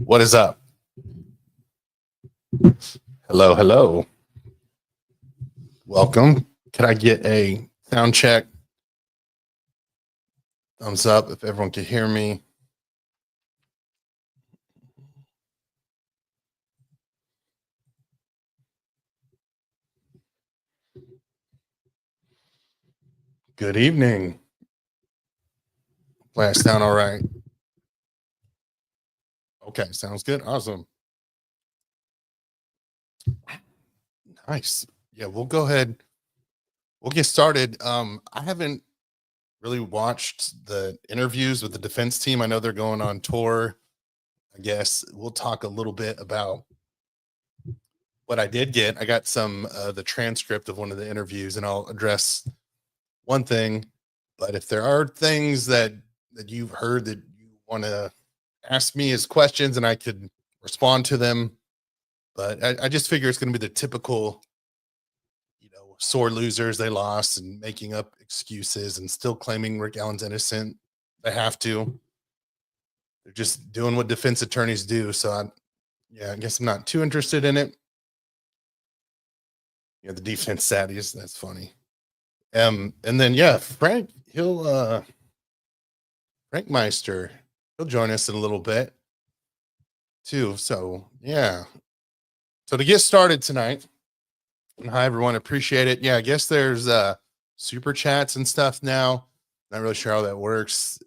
What is up? Hello, hello. Welcome. Could I get a sound check? Thumbs up if everyone can hear me. Good evening. Last sound all right? Okay, sounds good. Awesome. Nice. Yeah, we'll go ahead. We'll get started. I haven't really watched the interviews with the defense team. I know they're going on tour. I guess we'll talk a little bit about what I did get. I got some the transcript of one of the interviews, and I'll address one thing. But if there are things that you've heard that you want to ask me as questions, and I could respond to them, but I just figure it's going to be the typical, sore losers. They lost and making up excuses and still claiming Rick Allen's innocent. They have to. They're just doing what defense attorneys do. So I guess I'm not too interested in it. The defense saddies. That's funny. And then Frank, Frank Meister, he'll join us in a little bit too. So yeah. So to get started tonight, and hi everyone, appreciate it. Yeah, I guess there's super chats and stuff now. Not really sure how that works.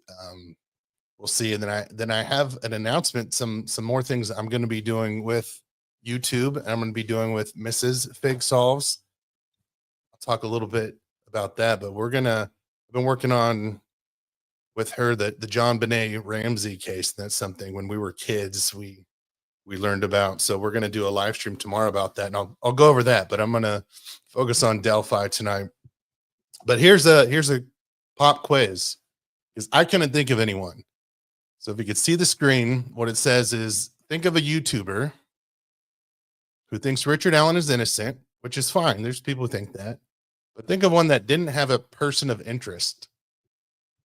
We'll see. And then I have an announcement, some more things I'm going to be doing with YouTube. I'm going to be doing with Mrs. Fig.Solves. I'll talk a little bit about that, but I've been working on with her the John Benet Ramsey case. That's something when we were kids we learned about. So we're going to do a live stream tomorrow about that, and I'll go over that. But I'm going to focus on Delphi tonight. But here's a pop quiz, because I couldn't think of anyone. So if you could see the screen, what it says is think of a YouTuber who thinks Richard Allen is innocent, which is fine. There's people who think that. But think of one that didn't have a person of interest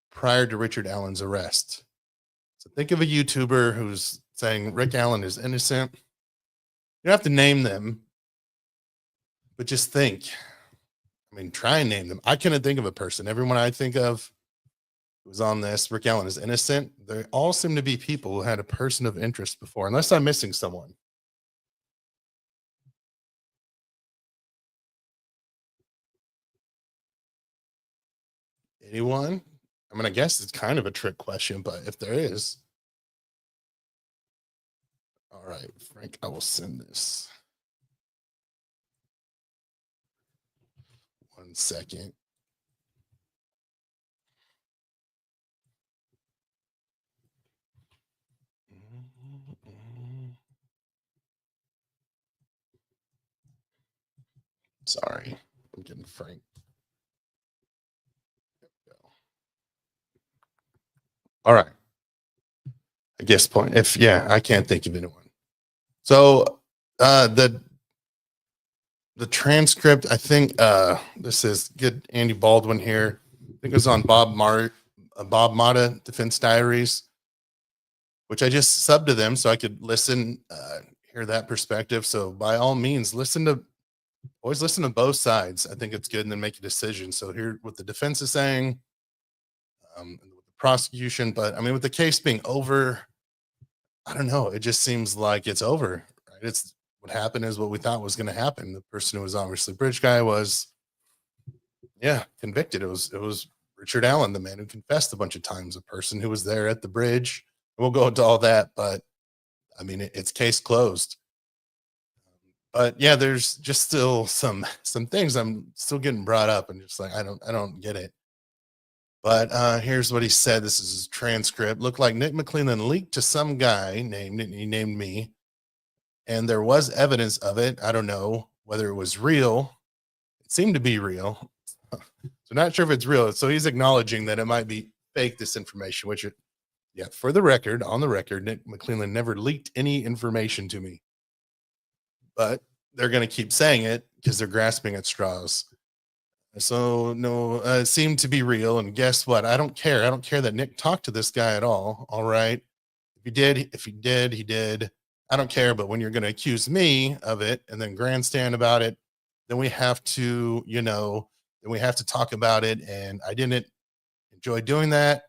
prior to Richard Allen's arrest. So think of a YouTuber who's saying Rick Allen is innocent. You don't have to name them, but just think. Try and name them. I couldn't think of a person. Everyone I think of who was on this, Rick Allen is innocent. They all seem to be people who had a person of interest before, unless I'm missing someone. Anyone? I guess it's kind of a trick question, but if there is. All right, Frank, I will send this. 1 second. Sorry, I'm getting Frank. All right. I guess point. I can't think of anyone. So the transcript, I think this is good. Andy Baldwin here. I think it was on Bob Mata Defense Diaries, which I just subbed to them so I could listen, hear that perspective. So by all means, always listen to both sides. I think it's good, and then make a decision. So hear what the defense is saying, and with the prosecution. But with the case being over, I don't know. It just seems like it's over. Right? It's what happened is what we thought was going to happen. The person who was obviously bridge guy was, convicted. It was Richard Allen, the man who confessed a bunch of times, a person who was there at the bridge. We'll go into all that, but it's case closed. But yeah, there's just still some things I'm still getting brought up, and just like I don't get it. But here's what he said. This is his transcript. Looked like Nick McClellan leaked to some guy he named me, and there was evidence of it. I don't know whether it was real. It seemed to be real. So not sure if it's real. So he's acknowledging that it might be fake disinformation, which for the record, on the record, Nick McClellan never leaked any information to me. But they're going to keep saying it because they're grasping at straws. So no, it seemed to be real. And guess what? I don't care. I don't care that Nick talked to this guy at all. All right. If he did, he did. I don't care. But when you're going to accuse me of it and then grandstand about it, then we have to, then we have to talk about it. And I didn't enjoy doing that.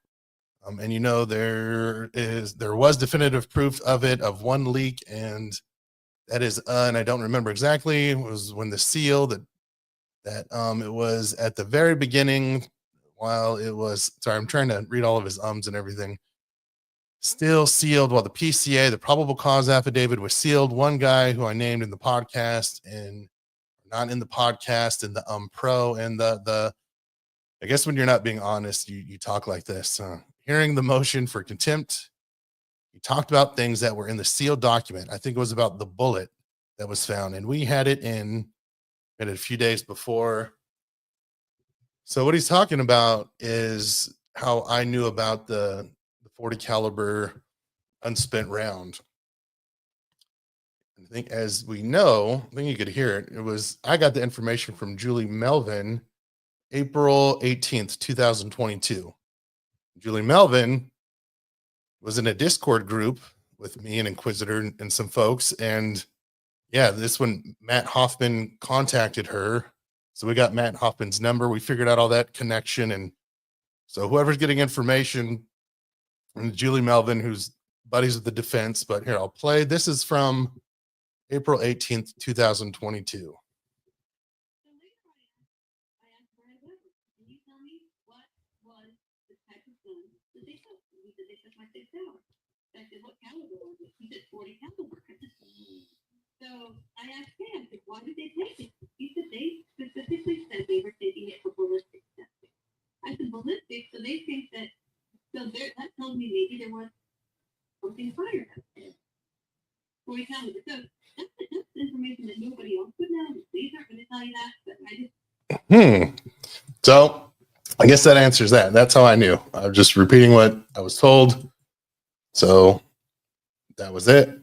And there was definitive proof of it, of one leak, and that is, and I don't remember exactly. It was when the seal that it was at the very beginning, while it was. Sorry, I'm trying to read all of his ums and everything. Still sealed while the PCA, the probable cause affidavit, was sealed. One guy who I named in the podcast and not in the podcast, and the pro and the. I guess when you're not being honest, you talk like this. Hearing the motion for contempt, you talked about things that were in the sealed document. I think it was about the bullet that was found, and we had it a few days before. So what he's talking about is how I knew about the 40 caliber unspent round. I think, as we know, I think you could hear it. I got the information from Julie Melvin, April 18th, 2022. Julie Melvin was in a Discord group with me and Inquisitor and some folks. And yeah, this when Matt Hoffman contacted her. So we got Matt Hoffman's number. We figured out all that connection. And so whoever's getting information, and Julie Melvin, who's buddies with the defense, but here, I'll play. This is from April 18th, 2022. I said, what caliber was it? He said 40 caliber. So I asked him, why did they take it? He said they specifically said they were taking it for ballistic testing. I said ballistic, so they think that, that tells me maybe there was something fired up there. 40 caliber. So that's information that nobody else would know. The police aren't going to tell you that, but I just. So I guess that answers that. That's how I knew. I was just repeating what I was told. So that was it.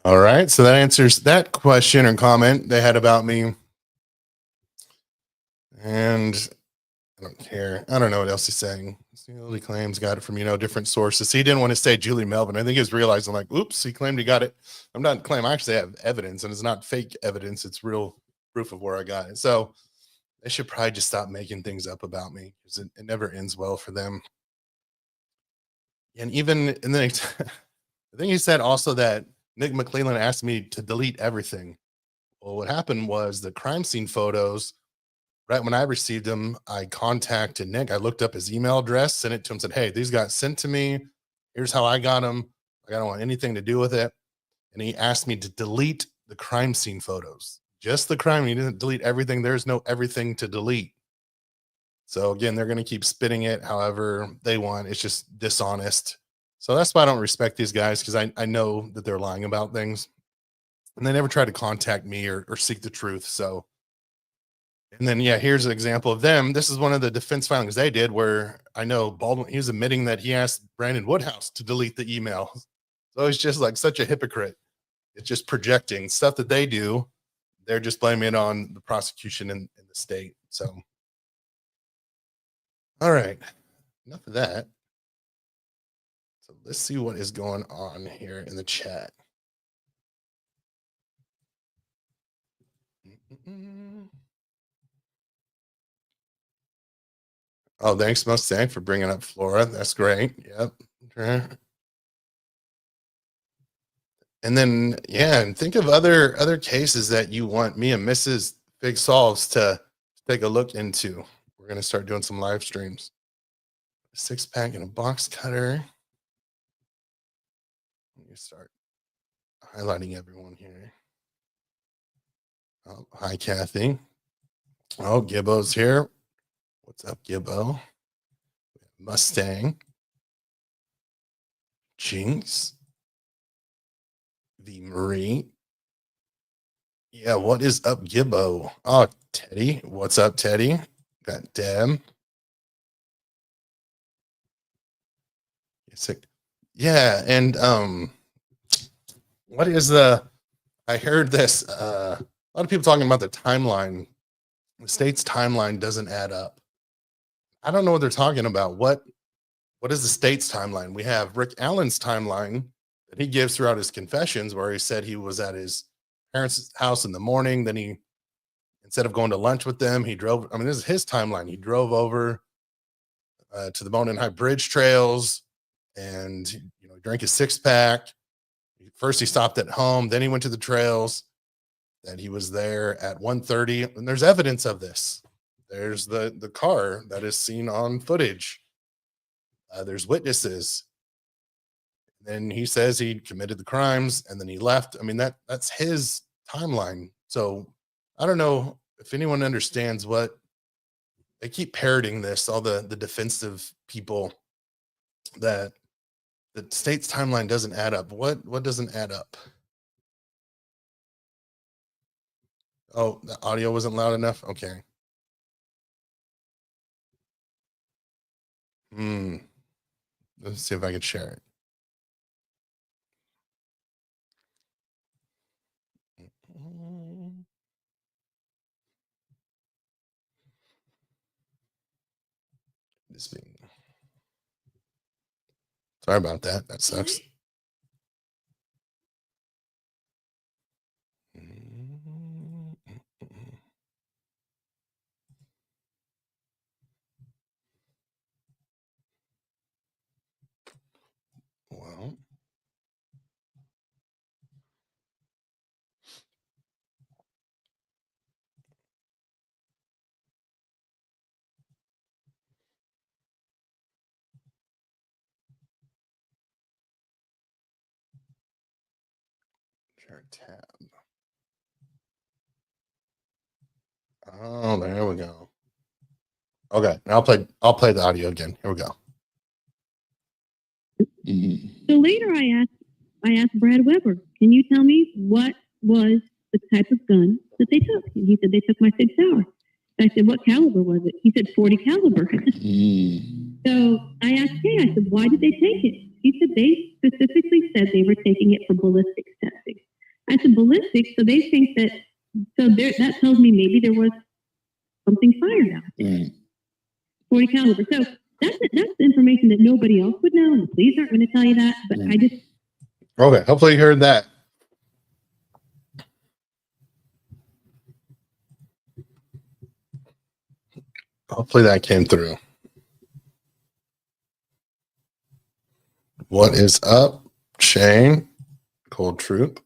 All right. So that answers that question or comment they had about me. And I don't care. I don't know what else he's saying. He claims got it from, different sources. He didn't want to say Julie Melvin. I think he was realizing, like, oops, he claimed he got it. I'm not claiming. I actually have evidence, and it's not fake evidence. It's real proof of where I got it. So they should probably just stop making things up about me, because it never ends well for them. And then I think he said also that Nick McClellan asked me to delete everything. Well, what happened was the crime scene photos, right when I received them, I contacted Nick. I looked up his email address, sent it to him, said, hey, these got sent to me. Here's how I got them. I don't want anything to do with it. And he asked me to delete the crime scene photos. Just the crime. He didn't delete everything. There's no everything to delete. So again, they're going to keep spinning it however they want. It's just dishonest. So that's why I don't respect these guys, because I know that they're lying about things. And they never try to contact me or seek the truth. So, and then, yeah, here's an example of them. This is one of the defense filings they did where I know Baldwin, he was admitting that he asked Brandon Woodhouse to delete the email. So it's just like such a hypocrite. It's just projecting stuff that they do. They're just blaming it on the prosecution in the state. So, all right, enough of that. So let's see what is going on here in the chat. Oh, thanks, Mustang, for bringing up Flora. That's great. Yep. Okay. And then, yeah, and think of other cases that you want me and Mrs. Fig.Solves to take a look into. We're going to start doing some live streams. 6-pack and a box cutter. Let me start highlighting everyone here. Oh, hi, Kathy. Oh, Gibbo's here. What's up, Gibbo? Mustang. Jinx. The Marie. Yeah, what is up, Gibbo? Oh, Teddy. What's up, Teddy? Got Deb. Yeah, and what is I heard this a lot of people talking about the timeline. The state's timeline doesn't add up. I don't know what they're talking about. What what is the state's timeline? We have Rick Allen's timeline that he gives throughout his confessions, where he said he was at his parents' house in the morning. Then he, instead of going to lunch with them, he drove. I mean, this is his timeline. He drove over to the Mountain High Bridge trails, and drank his 6-pack. First, he stopped at home. Then he went to the trails. Then he was there at 1:30, and there's evidence of this. There's the car that is seen on footage. There's witnesses. Then he says he committed the crimes, and then he left. I mean, that's his timeline. So I don't know if anyone understands what they keep parroting this. All the defensive people, that the state's timeline doesn't add up. What doesn't add up? Oh, the audio wasn't loud enough. Okay. Let's see if I can share it. This being, sorry about that. That sucks. Well, share tab. Oh, there we go. Okay, I'll play the audio again. Here we go. So later I asked Brad Weber, can you tell me what was the type of gun that they took? And he said they took my Fig.Solves. I said, what caliber was it? He said 40 caliber. So I asked Kay, I said, why did they take it? He said they specifically said they were taking it for ballistics testing. I said, ballistics? So they think that, that tells me maybe there was something fired out there. 40 caliber. So that's information that nobody else would know, and the police aren't going to tell you that. But I just. Okay, hopefully you heard that. Hopefully that came through. What is up, Shane? Cold Troop.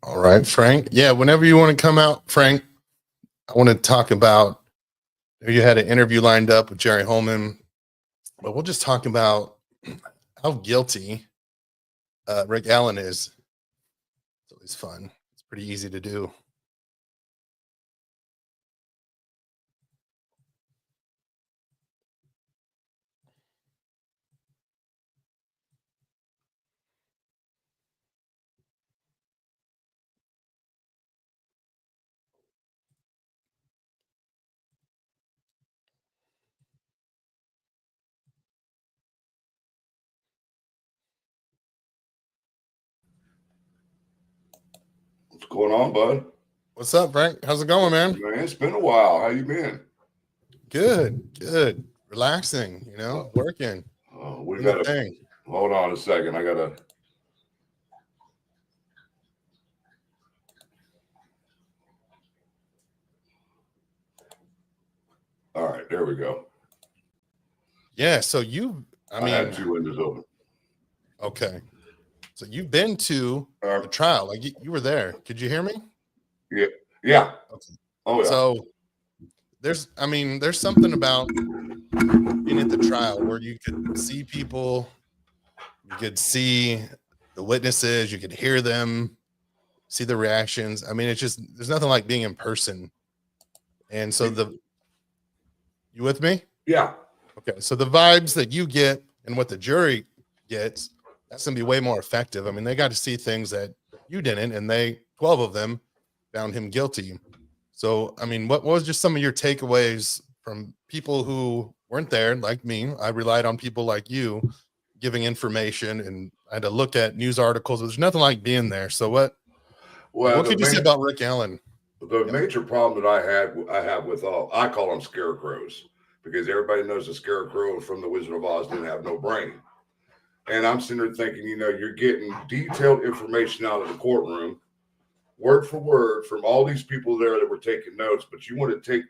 All right, Frank. Yeah, whenever you want to come out, Frank, I want to talk about, you had an interview lined up with Jerry Holman, but we'll just talk about how guilty Rick Allen is. It's always fun. It's pretty easy to do. What's going on, bud? What's up, Frank? How's it going, man? Man, it's been a while. How you been? Good. Relaxing, working. We got thing. Hold on a second. I gotta. All right, there we go. Yeah, so I had two windows open. Okay. So you've been to the trial, like you were there. Could you hear me? Yeah. Okay. Oh yeah. So there's something about being at the trial where you could see people, you could see the witnesses, you could hear them, see the reactions. I mean, it's just, there's nothing like being in person. And so you with me? Yeah. Okay. So the vibes that you get and what the jury gets, that's going to be way more effective. I mean, they got to see things that you didn't, and 12 of them found him guilty. So, I mean, what was just some of your takeaways from people who weren't there, like me? I relied on people like you giving information, and I had to look at news articles. There's nothing like being there. So what could you say about Rick Allen? The major problem that I have with I call them scarecrows, because everybody knows the scarecrow from the Wizard of Oz didn't have no brain. And I'm sitting there thinking, you're getting detailed information out of the courtroom, word for word, from all these people there that were taking notes, but you want to take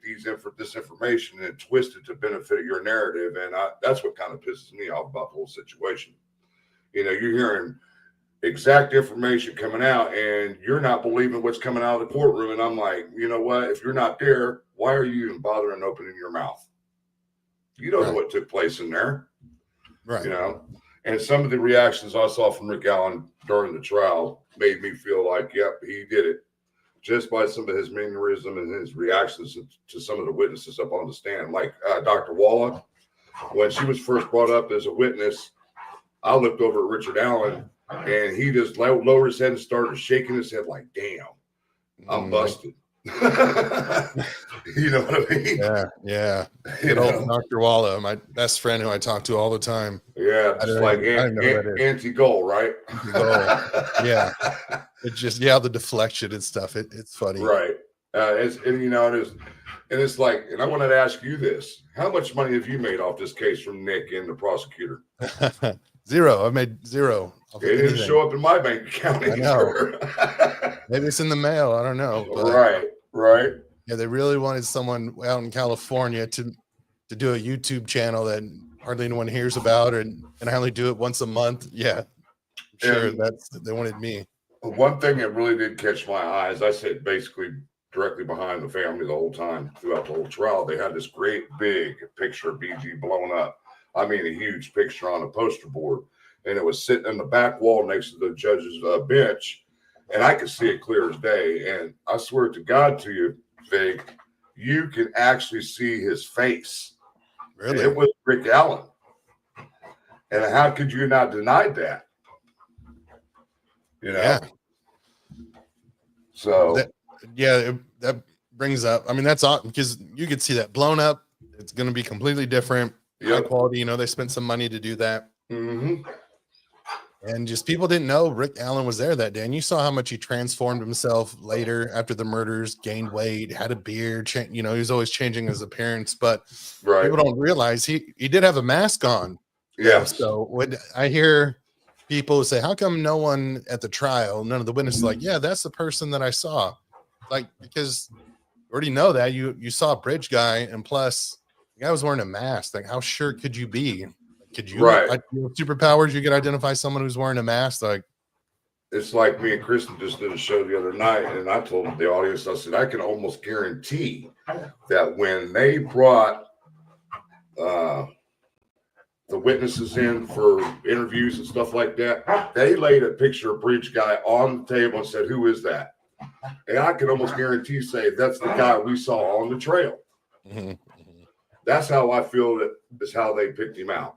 this information and twist it to benefit your narrative. And that's what kind of pisses me off about the whole situation. You're hearing exact information coming out and you're not believing what's coming out of the courtroom. And I'm like, you know what? If you're not there, why are you even bothering opening your mouth? You don't know what took place in there. Right. And some of the reactions I saw from Rick Allen during the trial made me feel like, yep, he did it, just by some of his mannerism and his reactions to some of the witnesses up on the stand. Like Dr. Walla, when she was first brought up as a witness, I looked over at Richard Allen and he just lowered his head and started shaking his head like, damn, I'm busted. You know what I mean? Yeah. Good old Dr. Walla, my best friend who I talk to all the time. Yeah, just like anti-goal, right? Anti-goal. Yeah. It's just the deflection and stuff. It's funny. Right. It's like, and I wanted to ask you this: how much money have you made off this case from Nick and the prosecutor? Zero. I made zero. It didn't show up in my bank account either. Maybe it's in the mail. I don't know. But, right. Yeah, they really wanted someone out in California to do a YouTube channel that hardly anyone hears about, and I only do it once a month. Yeah, sure. They wanted me. One thing that really did catch my eyes, I sat basically directly behind the family the whole time throughout the whole trial. They had this great big picture of BG blown up. I mean, a huge picture on a poster board, and it was sitting in the back wall next to the judge's bench, and I could see it clear as day. And I swear to God to you, Fig, you can actually see his face. Really? It was Rick Allen. And how could you not deny that? Yeah. So that brings up. I mean, that's awesome because you could see that blown up. It's going to be completely different, high quality. They spent some money to do that. Mm-hmm. And just people didn't know Rick Allen was there that day. And you saw how much he transformed himself later after the murders, gained weight, had a beard. He was always changing his appearance, but people don't realize he did have a mask on. Yeah. So when I hear people say, how come no one at the trial, none of the witnesses, like, yeah, that's the person that I saw. Like, because you already know that you saw a bridge guy, and plus the guy was wearing a mask. Like, how sure could you be? Could you, superpowers, you could identify someone who's wearing a mask? Like, it's like me and Kristen just did a show the other night, and I told the audience, I said, I can almost guarantee that when they brought the witnesses in for interviews and stuff like that, they laid a picture of Bridge Guy on the table and said, who is that? And I can almost guarantee say that's the guy we saw on the trail. Mm-hmm. That's how I feel that is how they picked him out.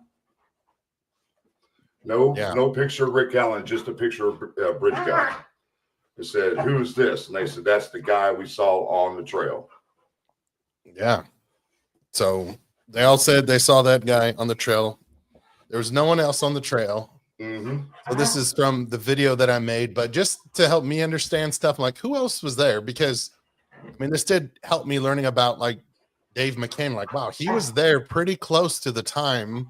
No picture of Rick Allen, just a picture of Bridge Guy. It said, who is this? And they said, that's the guy we saw on the trail. Yeah. So they all said they saw that guy on the trail. There was no one else on the trail. Mm-hmm. So this is from the video that I made, but just to help me understand stuff, like who else was there? Because I mean, this did help me learning about like Dave McCain. Like, wow, he was there pretty close to the time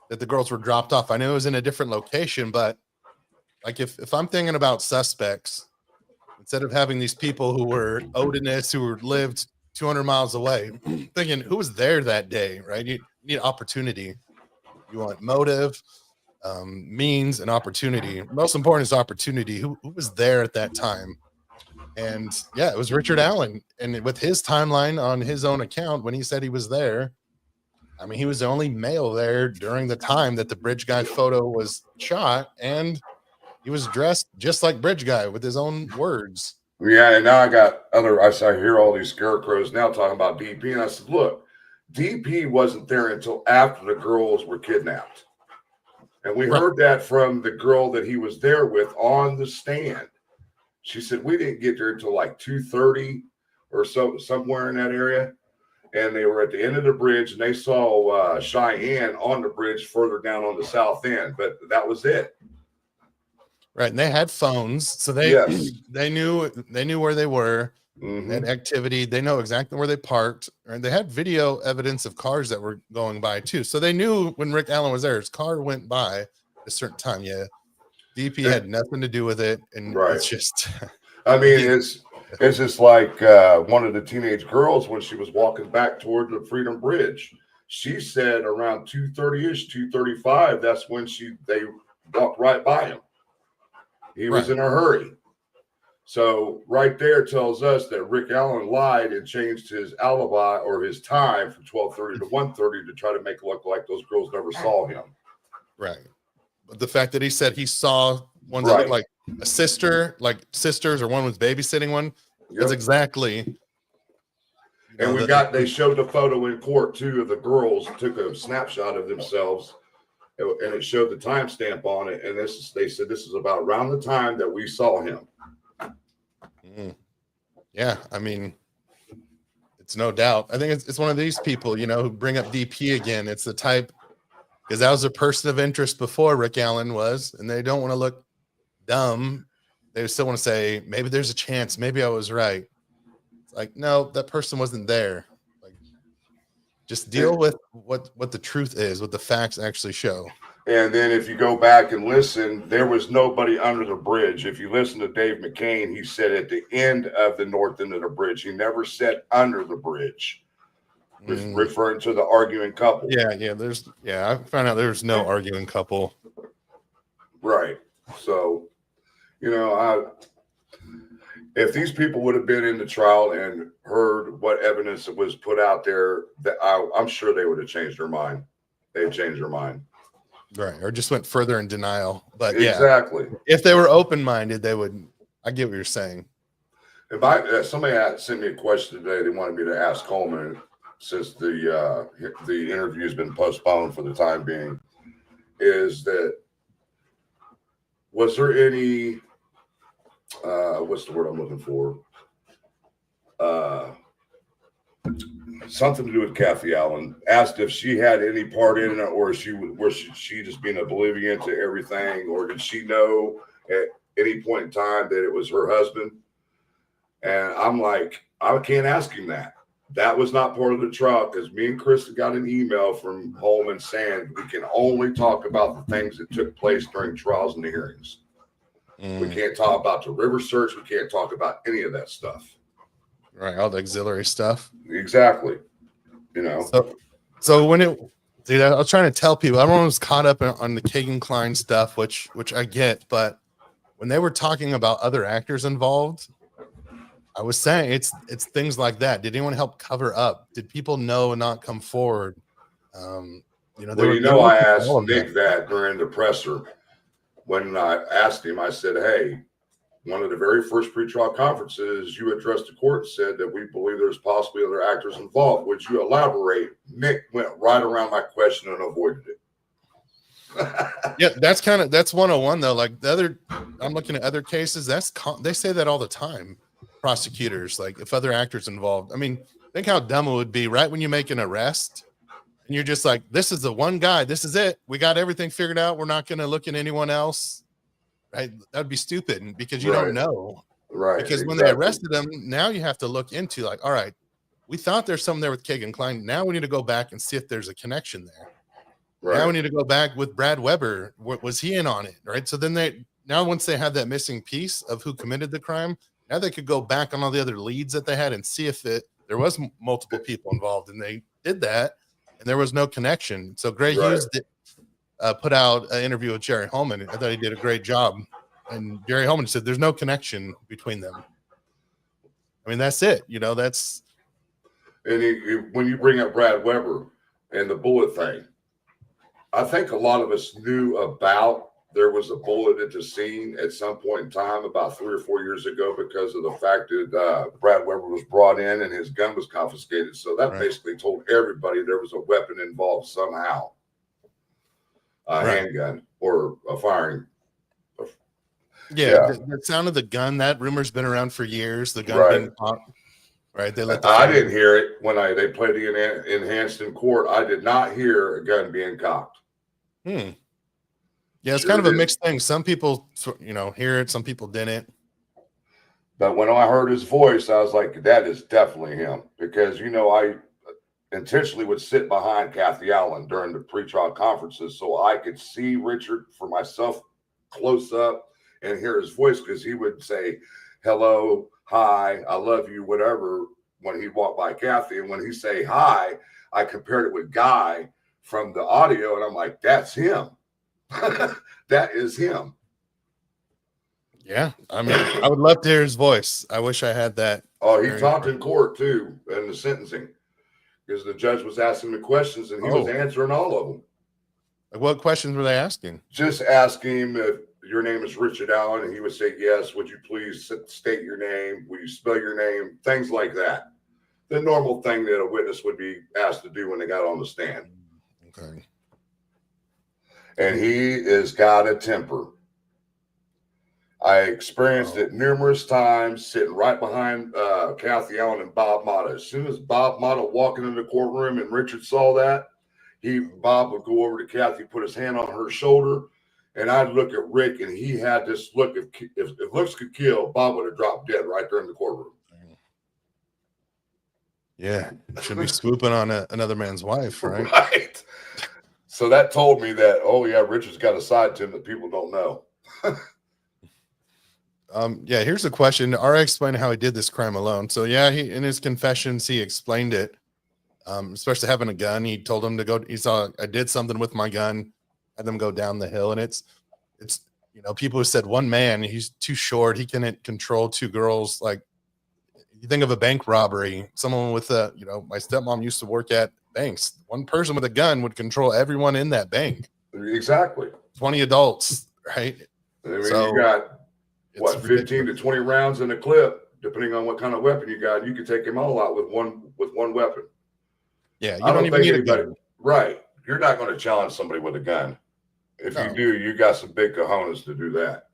that the girls were dropped off. I knew it was in a different location, but like if I'm thinking about suspects, instead of having these people who were odinous, who lived 200 miles away, thinking who was there that day, right? You need opportunity. You want motive, means, and opportunity. Most important is opportunity. Who was there at that time? And yeah, it was Richard Allen. And with his timeline on his own account, when he said he was there, I mean, he was the only male there during the time that the Bridge Guy photo was shot, and he was dressed just like Bridge Guy with his own words. Yeah, and now I hear all these scarecrows now talking about DP, and I said, look, DP wasn't there until after the girls were kidnapped. And we heard that from the girl that he was there with on the stand. She said, we didn't get there until like 2:30 or so, somewhere in that area. And they were at the end of the bridge, and they saw Cheyenne on the bridge further down on the south end, but that was it. Right, and they had phones, so they knew where they were. Mhm. That activity, they know exactly where they parked, and they had video evidence of cars that were going by too. So they knew when Rick Allen was there, his car went by at a certain time. Yeah, DP had nothing to do with it, and Right. it's just, I mean, he- it's just like one of the teenage girls when she was walking back toward the Freedom Bridge. She said around 2:30-ish, 2:35. That's when they walked right by him. He was right, in a hurry. So right there tells us that Rick Allen lied and changed his alibi or his time from 12:30 to 1:30 to try to make it look like those girls never saw him. right. But the fact that he said he saw ones that Right. looked like a sister, like sisters, or one was babysitting one, that's Yep. exactly. And they showed the photo in court too of the girls took a snapshot of themselves, and it showed the timestamp on it. And they said this is about around the time that we saw him. Yeah, I mean, it's no doubt. I think it's one of these people, who bring up DP again. It's the type, because that was a person of interest before Rick Allen was, and they don't want to look dumb. They still want to say, maybe there's a chance, maybe I was right. It's like, no, that person wasn't there. Like, just deal with what the truth is, what the facts actually show. And then if you go back and listen, there was nobody under the bridge. If you listen to Dave McCain, he said at the end of the north end of the bridge. He never said under the bridge, referring to the arguing couple. Yeah. I found out there's no arguing couple. Right. So, if these people would have been in the trial and heard what evidence was put out there, that I'm sure they would have changed their mind. They'd changed their mind. Right. Or just went further in denial. But exactly. If they were open-minded, they would. I get what you're saying. If somebody sent me a question today, they wanted me to ask Coleman, since the interview has been postponed for the time being, is that was there any what's the word I'm looking for? Something to do with Kathy Allen. Asked if she had any part in it, or was she just being oblivious to everything, or did she know at any point in time that it was her husband? And I'm like, I can't ask him that. That was not part of the trial, because me and Chris got an email from Holman saying we can only talk about the things that took place during trials and the hearings. We can't talk about the river search. We can't talk about any of that stuff. Right, all the auxiliary stuff. Exactly. So when I was trying to tell people, everyone was caught up on the Kagan Klein stuff, which I get, but when they were talking about other actors involved, I was saying it's things like that. Did anyone help cover up? Did people know and not come forward? I asked Nick that during the presser. When I asked him, I said, hey, one of the very first pretrial conferences, you addressed the court and said that we believe there's possibly other actors involved. Would you elaborate? Nick went right around my question and avoided it. Yeah, that's 101 though. Like I'm looking at other cases. They say that all the time. Prosecutors, like if other actors involved. I mean, think how dumb it would be right when you make an arrest and you're just like, this is the one guy, this is it. We got everything figured out. We're not going to look at anyone else. Right? That'd be stupid because you don't know. Right. Because when they arrested him, now you have to look into like, all right, we thought there's something there with Kagan Klein. Now we need to go back and see if there's a connection there. Right. Now we need to go back with Brad Weber. Was he in on it? Right. So then once they have that missing piece of who committed the crime, now they could go back on all the other leads that they had and see if there was multiple people involved, and they did that, and there was no connection. So Gray Hughes put out an interview with Jerry Holman. I thought he did a great job, and Jerry Holman said there's no connection between them. I mean, that's it. That's. And when you bring up Brad Weber and the bullet thing, I think a lot of us knew about. There was a bullet at the scene at some point in time about 3 or 4 years ago because of the fact that Brad Weber was brought in and his gun was confiscated. So that basically told everybody there was a weapon involved somehow, handgun or a firing. Yeah. The sound of the gun, that rumor's been around for years. The gun being popped. Right. I didn't hear it when they played the enhanced in court. I did not hear a gun being cocked. Yeah, it's kind of a mixed thing. Some people, hear it. Some people didn't. But when I heard his voice, I was like, that is definitely him. Because, you know, I intentionally would sit behind Kathy Allen during the pre-trial conferences so I could see Richard for myself close up and hear his voice, because he would say, hello, hi, I love you, whatever, when he'd walk by Kathy. And when he say hi, I compared it with Guy from the audio, and I'm like, that's him. That is him. Yeah, I mean, I would love to hear his voice. I wish I had that. Oh, he talked in court too, in the sentencing, because the judge was asking the questions and he was answering all of them. What questions were they asking? Just ask him if your name is Richard Allen, and he would say yes. Would you please state your name? Will you spell your name? Things like that. The normal thing that a witness would be asked to do when they got on the stand. Okay. And he has got a temper. I experienced it numerous times sitting right behind Kathy Allen and Bob Mata. As soon as Bob Mata walking in the courtroom and Richard saw that, Bob would go over to Kathy, put his hand on her shoulder, and I'd look at Rick, and he had this look. If looks could kill, Bob would have dropped dead right there in the courtroom. Yeah, should be swooping on another man's wife, right? Right. So that told me that, oh yeah, Richard's got a side to him that people don't know. Yeah, here's a question. RA explained how he did this crime alone. So yeah, he in his confessions he explained it. Especially having a gun. He told him to go. He saw I did something with my gun, had them go down the hill, and it's you know, people who said one man, he's too short, he couldn't control two girls. Like, you think of a bank robbery, someone with a, you know, my stepmom used to work at banks. One person with a gun would control everyone in that bank. Exactly. 20 adults, right? I mean, So, you got what, 15 ridiculous. to 20 rounds in a clip, depending on what kind of weapon you got. You could take them all out with one weapon. Yeah, you I don't even need anybody, a gun. Right. You're not going to challenge somebody with a gun. If you do, you got some big cojones to do that.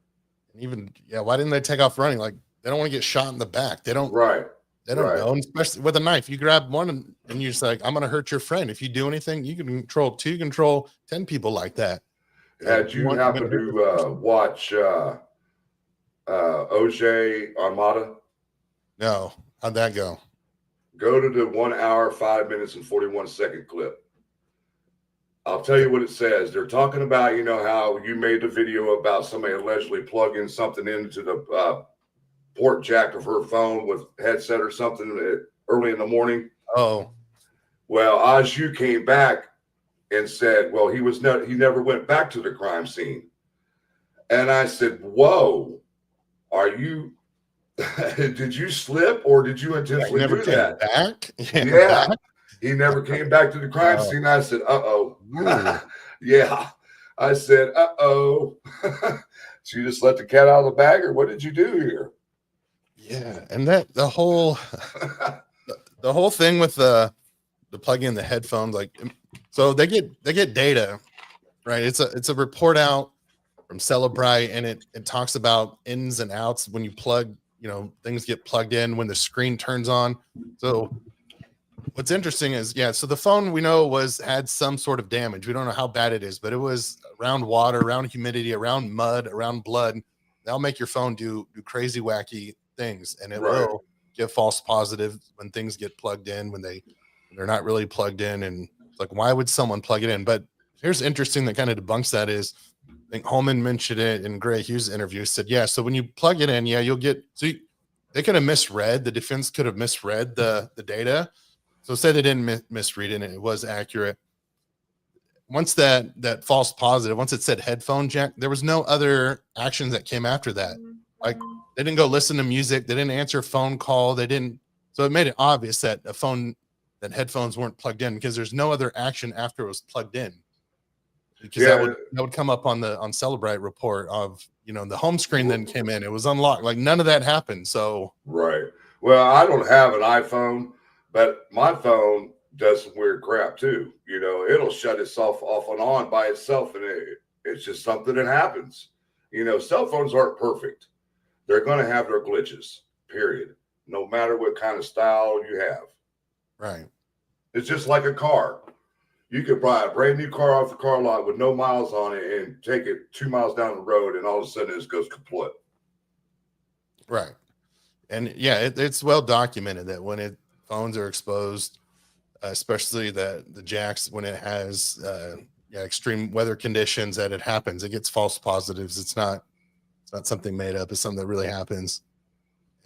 And even, yeah, why didn't they take off running? Like, they don't want to get shot in the back. They don't. Right. They don't know. And especially with a knife, you grab one and you're just like, I'm going to hurt your friend. If you do anything, you can control 10 people like that. Had you happened to watch OJ Armada? No. How'd that go? Go to the 1 hour, 5 minutes, and 41-second clip. I'll tell you what it says. They're talking about, you know, how you made the video about somebody allegedly plugging something into the port jack of her phone with headset or something early in the morning. Oh. Well, Aju came back and said, well, he never went back to the crime scene. And I said, whoa, are you, did you slip or did you intentionally do that? Back? Yeah. Back? He never came back to the crime scene. I said, uh-oh. Yeah. I said, uh-oh. So you just let the cat out of the bag, or what did you do here? Yeah. And that the whole thing with the plugging in the headphones, like, so they get data, right? It's a report out from Celebrite, and it talks about ins and outs when you plug, you know, things get plugged in when the screen turns on. So what's interesting is, yeah, so the phone we know had some sort of damage. We don't know how bad it is, but it was around water, around humidity, around mud, around blood. That'll make your phone do crazy, wacky things, and it will give false positives when things get plugged in, when they're not really plugged in. And it's like, why would someone plug it in? But here's interesting that kind of debunks that is, I think Holman mentioned it in Gray Hughes' interview, said, yeah, so when you plug it in, yeah, you'll get, so they could have misread, the defense could have misread the data. So say they didn't misread it and it was accurate. Once that false positive, once it said headphone jack, there was no other actions that came after that. Like, they didn't go listen to music, they didn't answer a phone call, they didn't. So it made it obvious that that headphones weren't plugged in, because there's no other action after it was plugged in. Because that would come up on Celebrite report of, you know, the home screen then came in, it was unlocked. Like, none of that happened. So right. Well, I don't have an iPhone, but my phone does some weird crap too. You know, it'll shut itself off and on by itself, and it's just something that happens. You know, cell phones aren't perfect. They're going to have their glitches, period. No matter what kind of style you have. Right. It's just like a car. You could buy a brand new car off the car lot with no miles on it and take it 2 miles down the road, and all of a sudden it just goes kaput. Right. And yeah, it's well documented that when phones are exposed, especially the jacks, when it has extreme weather conditions, that it happens. It gets false positives. It's not something made up. It's something that really happens.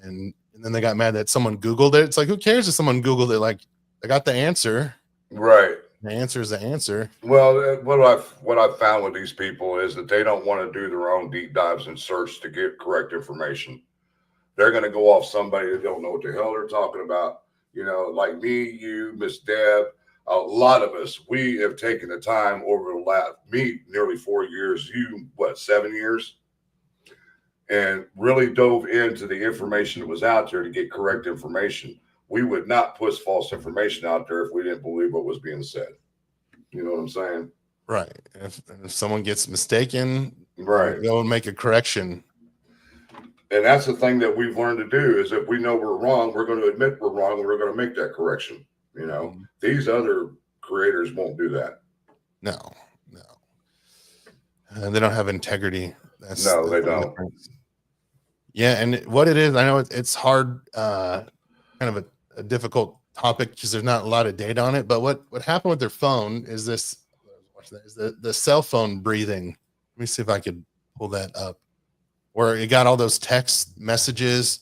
And then they got mad that someone Googled it. It's like, who cares if someone Googled it? Like, they got the answer. Right. The answer is the answer. Well, what I've found with these people is that they don't want to do their own deep dives and search to get correct information. They're going to go off somebody that don't know what the hell they're talking about. You know, like me, you, Miss Deb, a lot of us, we have taken the time over the last, me, nearly 4 years, you, what, 7 years? And really dove into the information that was out there to get correct information. We would not push false information out there if we didn't believe what was being said. You know what I'm saying? Right. If someone gets mistaken, Right. go and make a correction. And that's the thing that we've learned to do is if we know we're wrong, we're going to admit we're wrong and we're going to make that correction. You know, these other creators won't do that. No. They don't have integrity. No, they don't. Yeah. And what it is, I know it's hard, kind of a difficult topic because there's not a lot of data on it. But what happened with their phone is the cell phone breathing. Let me see if I could pull that up, where it got all those text messages.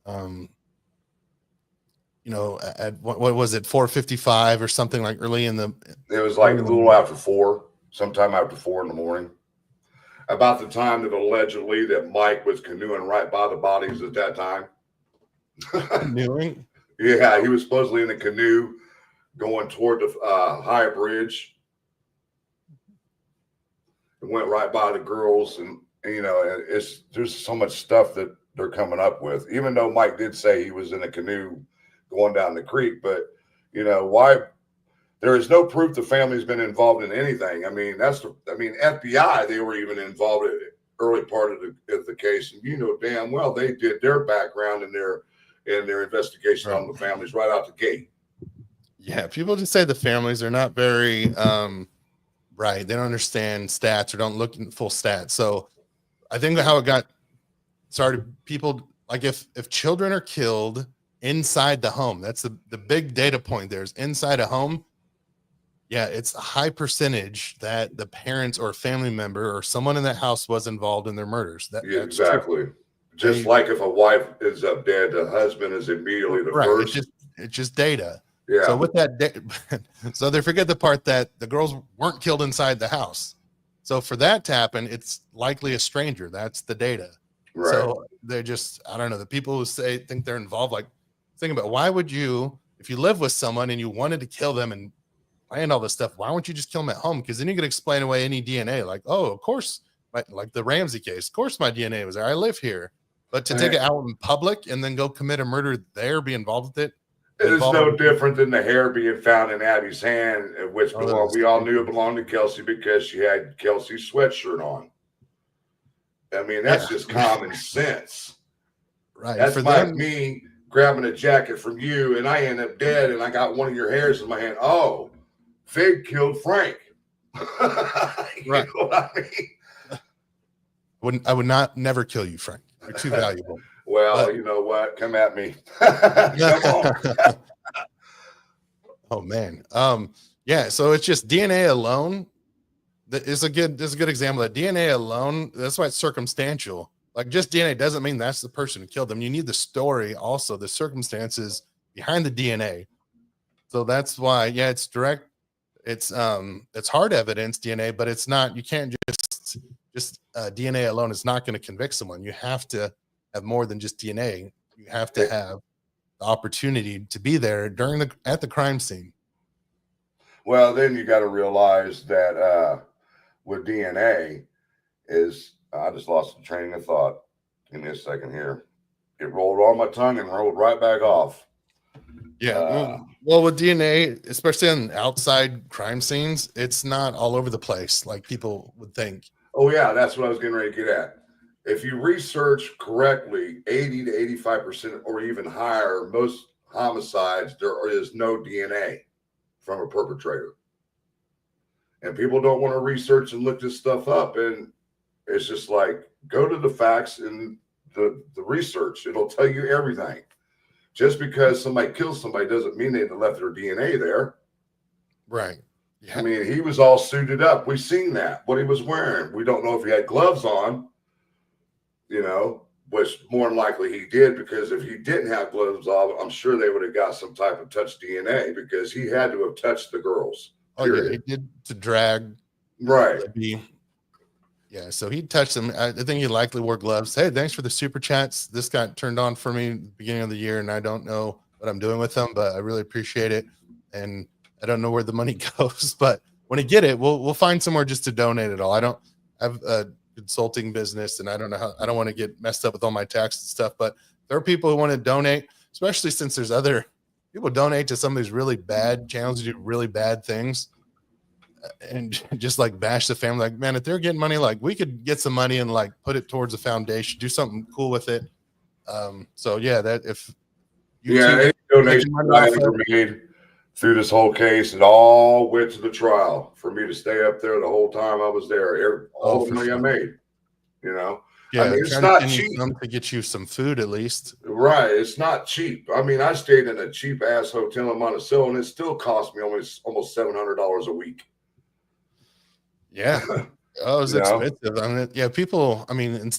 At what was it, 4:55 or something, like early in the. It was like a little after 4, sometime after 4 in the morning. About the time that allegedly that Mike was canoeing right by the bodies at that time. Canoeing? Yeah, he was supposedly in a canoe going toward the high bridge. It went right by the girls, and you know, there's so much stuff that they're coming up with. Even though Mike did say he was in a canoe going down the creek, but you know why? There is no proof the family's been involved in anything. I mean, FBI, they were even involved in the early part of the case, and you know damn well they did their background and their investigation on the families right out the gate. Yeah, people just say the families are not very right. They don't understand stats or don't look at full stats. So I think how it got started, people like if children are killed inside the home, that's the big data point there is inside a home. Yeah, it's a high percentage that the parents or family member or someone in that house was involved in their murders. Yeah, exactly. True. Just like if a wife is up dead, the husband is immediately the first. It's just data. Yeah. So with that, so they forget the part that the girls weren't killed inside the house. So for that to happen, it's likely a stranger. That's the data. Right. So they're just, I don't know, the people who think they're involved, like think about why would you, if you live with someone and you wanted to kill them and plan all this stuff, why won't you just kill them at home? Because then you could explain away any DNA. Like, oh, of course, like the Ramsey case, of course my DNA was there. I live here. But to take it out in public and then go commit a murder there, be involved with it. It is no different than the hair being found in Abby's hand, which we all knew it belonged to Kelsey because she had Kelsey's sweatshirt on. I mean, that's just common sense. Right. That's like me grabbing a jacket from you and I end up dead and I got one of your hairs in my hand. Oh, Fig killed Frank. Right. Know what I mean? I would never kill you, Frank. You're too valuable. Well, you know what? Come at me. Come on. Oh man. Yeah. So it's just DNA alone. That is a good example. That DNA alone. That's why it's circumstantial. Like just DNA doesn't mean that's the person who killed them. You need the story, also the circumstances behind the DNA. So that's why, yeah, it's direct. It's hard evidence DNA, but it's not. You can't just DNA alone is not going to convict someone. You have to have more than just DNA. You have to have the opportunity to be there at the crime scene. Well, then you got to realize that with DNA is I just lost the train of thought. Give me a second here. It rolled on my tongue and rolled right back off. Yeah. Well, with DNA, especially on outside crime scenes, it's not all over the place like people would think. Oh, yeah. That's what I was getting ready to get at. If you research correctly, 80 to 85% or even higher, most homicides, there is no DNA from a perpetrator. And people don't want to research and look this stuff up. And it's just like, go to the facts and the research. It'll tell you everything. Just because somebody kills somebody doesn't mean they left their DNA there. Right. Yeah. I mean, he was all suited up. We've seen that, what he was wearing. We don't know if he had gloves on, you know, which more than likely he did, because if he didn't have gloves on, I'm sure they would have got some type of touch DNA, because he had to have touched the girls. Period. Oh, yeah. He did to drag. Right. Yeah. So he touched them. I think he likely wore gloves. Hey, thanks for the super chats. This got turned on for me at the beginning of the year, and I don't know what I'm doing with them, but I really appreciate it. And I don't know where the money goes, but when I get it, we'll find somewhere just to donate it all. I don't have a consulting business, and I don't know how, I don't want to get messed up with all my tax and stuff, but there are people who want to donate, especially since there's other people donate to some of these really bad channels who do really bad things and just like bash the family. Like, man, if they're getting money, like we could get some money and like put it towards a foundation, do something cool with it. So yeah, that if you any donation I ever made through this whole case, it all went to the trial for me to stay up there the whole time I was there. All the money I made, you know. Yeah, I mean, it's not cheap. To get you some food at least. Right, it's not cheap. I mean, I stayed in a cheap ass hotel in Monticello, and it still cost me almost $700 a week. Yeah, oh, it's expensive. I mean, yeah, people. I mean,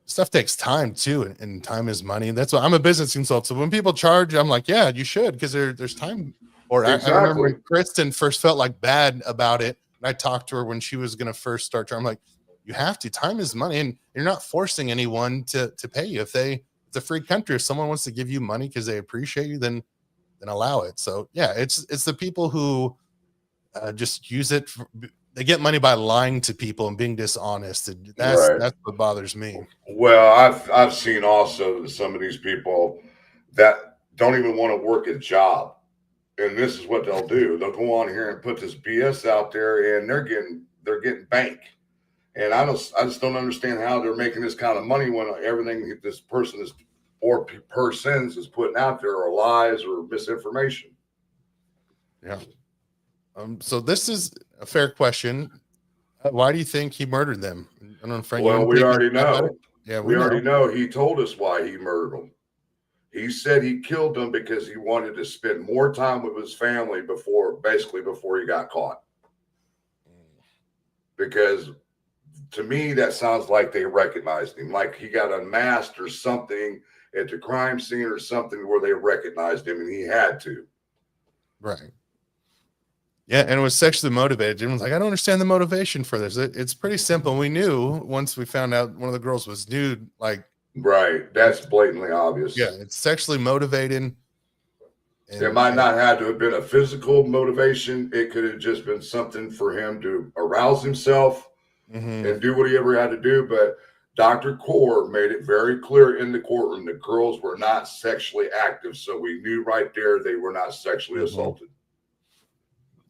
stuff takes time too, and time is money. That's why I'm a business consultant. So when people charge, I'm like, yeah, you should, because there's time. Or I remember when Kristen first felt like bad about it, and I talked to her when she was going to first start. I'm like, you have to. Time is money, and you're not forcing anyone to pay you. It's a free country. If someone wants to give you money because they appreciate you, then allow it. So yeah, it's the people who just use it. They get money by lying to people and being dishonest. And that's what bothers me. Well, I've seen also some of these people that don't even want to work a job, and this is what they'll do. They'll go on here and put this BS out there, and they're getting bank. And I just don't understand how they're making this kind of money when everything this person is or persons is putting out there are lies or misinformation. Yeah. So this is a fair question. Why do you think he murdered them? I don't know, Frank. Well, we already know. Yeah, we already know. He told us why he murdered them. He said he killed them because he wanted to spend more time with his family before he got caught. Because to me, that sounds like they recognized him, like he got unmasked or something at the crime scene or something where they recognized him, and he had to. Right. Yeah, and it was sexually motivated. Jim was like, I don't understand the motivation for this. It's pretty simple. We knew once we found out one of the girls was nude, like, right. That's blatantly obvious. Yeah, it's sexually motivated. It might not have to have been a physical motivation. It could have just been something for him to arouse himself and do what he ever had to do. But Dr. Kaur made it very clear in the courtroom the girls were not sexually active. So we knew right there they were not sexually assaulted.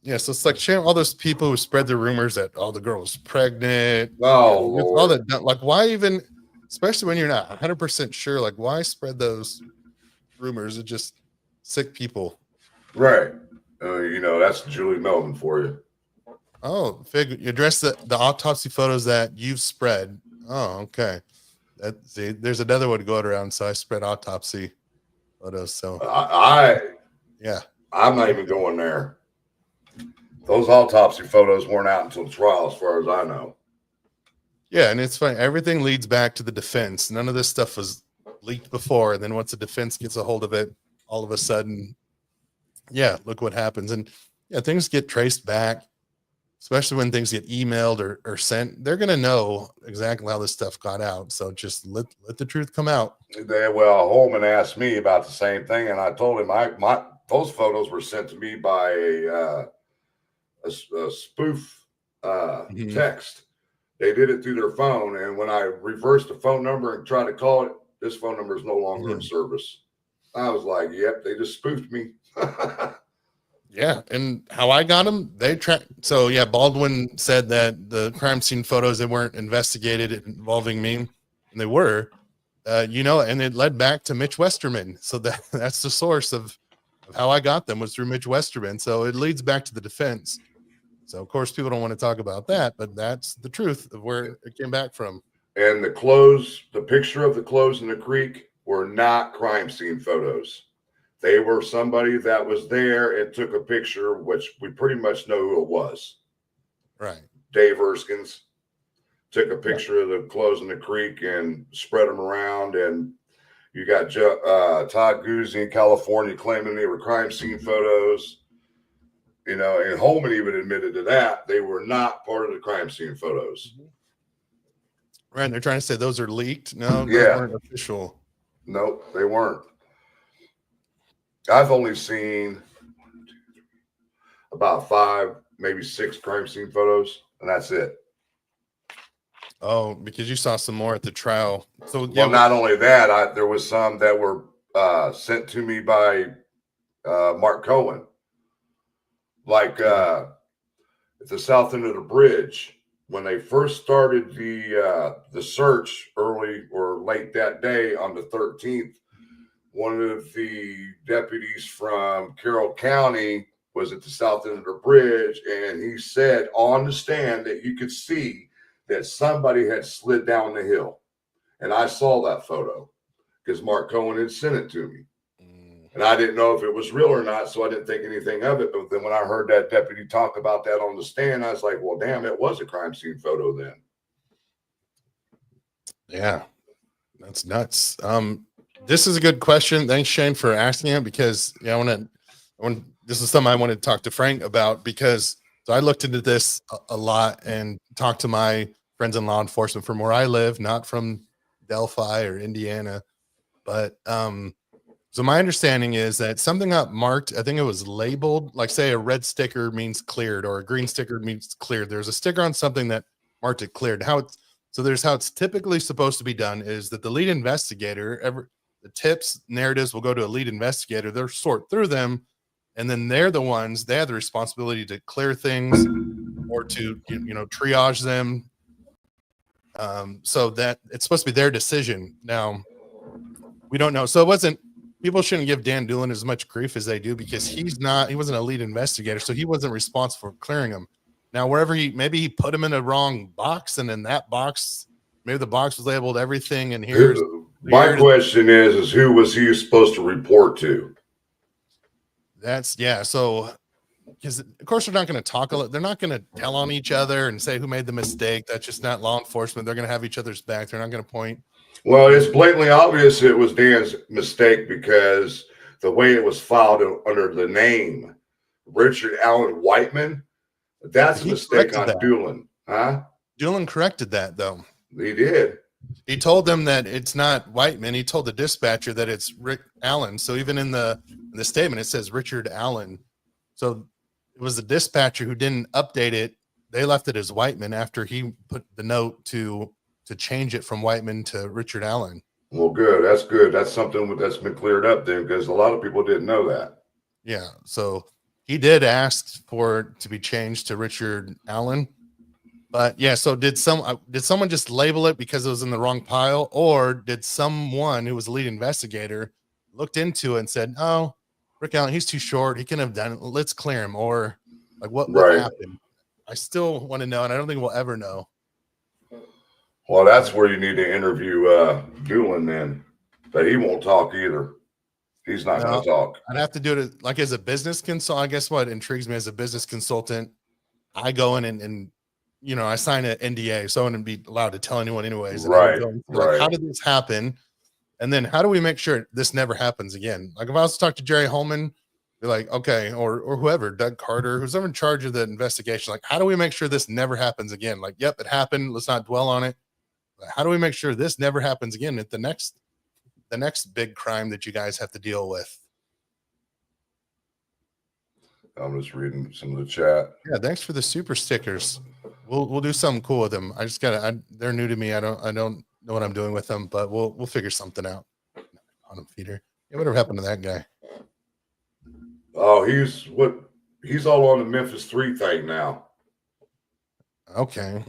Yeah, so it's like sharing all those people who spread the rumors that the girl was pregnant. Oh, Lord. All that. Like, why even, especially when you're not 100% sure, like, why spread those rumors of just sick people? Right. That's Julie Melvin for you. Oh, Fig, you addressed the autopsy photos that you've spread. Oh, okay. See, there's another one going around. So I spread autopsy photos. So I'm not even going there. Those autopsy photos weren't out until the trial, as far as I know. Yeah, and it's funny. Everything leads back to the defense. None of this stuff was leaked before. And then once the defense gets a hold of it, all of a sudden, yeah, look what happens. And yeah, things get traced back, especially when things get emailed or sent. They're going to know exactly how this stuff got out. So just let the truth come out. Well, Holman asked me about the same thing, and I told him those photos were sent to me by a spoof text. They did it through their phone, and when I reversed the phone number and tried to call it, this phone number is no longer in service. I was like, yep, they just spoofed me. Yeah, and how I got them, they tracked. So yeah, Baldwin said that the crime scene photos, they weren't investigated involving me, and they were, and it led back to Mitch Westerman. So that's the source of how I got them, was through Mitch Westerman. So it leads back to the defense. So of course people don't want to talk about that, but that's the truth of where it came back from. And the clothes, the picture of the clothes in the creek were not crime scene photos. They were somebody that was there and took a picture, which we pretty much know who it was. Right. Dave Erskines took a picture of the clothes in the creek and spread them around. And you got Todd Guzzi in California claiming they were crime scene photos. You know, and Holman even admitted to that. They were not part of the crime scene photos. Right. They're trying to say those are leaked. No, those Yeah. weren't official. Nope, they weren't. I've only seen about 5, maybe 6 crime scene photos, and that's it. Oh, because you saw some more at the trial. So Well, not only that, there was some that were sent to me by Mark Cohen, like at the south end of the bridge when they first started the search early or late that day on the 13th. One of the deputies from Carroll County was at the south end of the bridge, and he said on the stand that you could see that somebody had slid down the hill. And I saw that photo because Mark Cohen had sent it to me. And I didn't know if it was real or not, so I didn't think anything of it. But then when I heard that deputy talk about that on the stand, I was like, well, damn, it was a crime scene photo then. Yeah, that's nuts. This is a good question. Thanks, Shane, for asking it, because this is something I wanted to talk to Frank about, because so I looked into this a lot and talked to my friends in law enforcement from where I live, not from Delphi or Indiana. But so my understanding is that something got marked. I think it was labeled, like say a red sticker means cleared or a green sticker means cleared. There's a sticker on something that marked it cleared. There's how it's typically supposed to be done is that the lead investigator, the tips, narratives will go to a lead investigator. They'll sort through them, and then they have the responsibility to clear things or to triage them. So that it's supposed to be their decision. Now, we don't know. So people shouldn't give Dan Doolin as much grief as they do, because he wasn't a lead investigator, so he wasn't responsible for clearing them. Now, maybe he put him in a wrong box, and in that box, maybe the box was labeled everything. And here's my question is who was he supposed to report to? So, because of course they're not going to talk they're not going to tell on each other and say who made the mistake. That's just not law enforcement. They're going to have each other's back. They're not going to point. Well, it's blatantly obvious it was Dan's mistake, because the way it was filed under the name Richard Allen Whiteman, that's a mistake on Doolin. Huh? Doolin corrected that, though. He did. He told them that it's not Whiteman. He told the dispatcher that it's Rick Allen. So even in the statement, it says Richard Allen. So it was the dispatcher who didn't update it. They left it as Whiteman after he put the note to change it from Whiteman to Richard Allen. Well, good. That's good. That's something that's been cleared up then, because a lot of people didn't know that. Yeah. So he did ask for it to be changed to Richard Allen. But yeah, so did someone just label it because it was in the wrong pile, or did someone who was the lead investigator looked into it and said, "Oh, Rick Allen, he's too short. He can have done it. Let's clear him." Or like what happened? I still want to know, and I don't think we'll ever know. Well, that's where you need to interview Doolin then, but he won't talk either. He's not going to talk. I'd have to do it like as a business consultant. I guess what intrigues me as a business consultant, I go in and I sign an NDA, so I wouldn't be allowed to tell anyone anyways. And right. Like, how did this happen? And then how do we make sure this never happens again? Like if I was to talk to Jerry Holman, be like, okay, or whoever, Doug Carter, who's ever in charge of the investigation, like how do we make sure this never happens again? Like, yep, it happened. Let's not dwell on it. How do we make sure this never happens again at the next big crime that you guys have to deal with? I'm just reading some of the chat. Yeah, thanks for the super stickers. We'll do something cool with them. I just they're new to me. I don't know what I'm doing with them, but we'll figure something out. On them feeder. Yeah, whatever happened to that guy? Oh, he's all on the Memphis 3 thing now. Okay.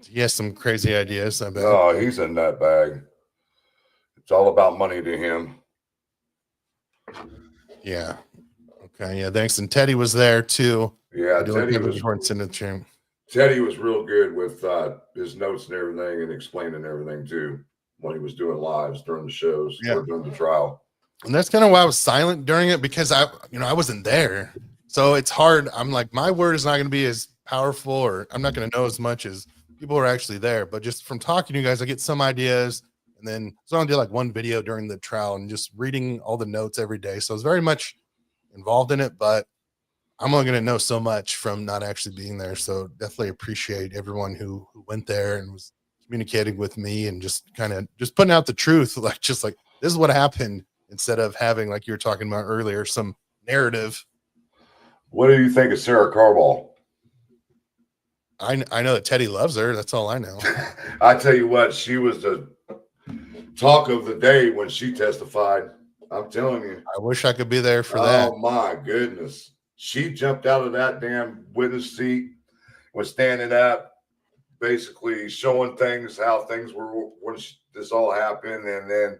He has some crazy ideas, I bet. Oh, he's in that bag. It's all about money to him. Yeah. Okay. Yeah. Thanks. And Teddy was there too. Yeah, Teddy was real good with his notes and everything and explaining everything too when he was doing lives during the shows Yeah. or during the trial. And that's kind of why I was silent during it, because I wasn't there. So it's hard. I'm like, my word is not going to be as powerful, or I'm not going to know as much as people who are actually there. But just from talking to you guys, I get some ideas. And then so I did like one video during the trial and just reading all the notes every day. So I was very much involved in it, but I'm only going to know so much from not actually being there. So definitely appreciate everyone who went there and was communicating with me and just kind of just putting out the truth. Like, just like, this is what happened, instead of having, like you were talking about earlier, some narrative. What do you think of Sarah Carball? I know that Teddy loves her. That's all I know. I tell you what, she was the talk of the day when she testified. I'm telling you. I wish I could be there for that. Oh my goodness. She jumped out of that damn witness seat, was standing up, basically showing things, how things were when this all happened. And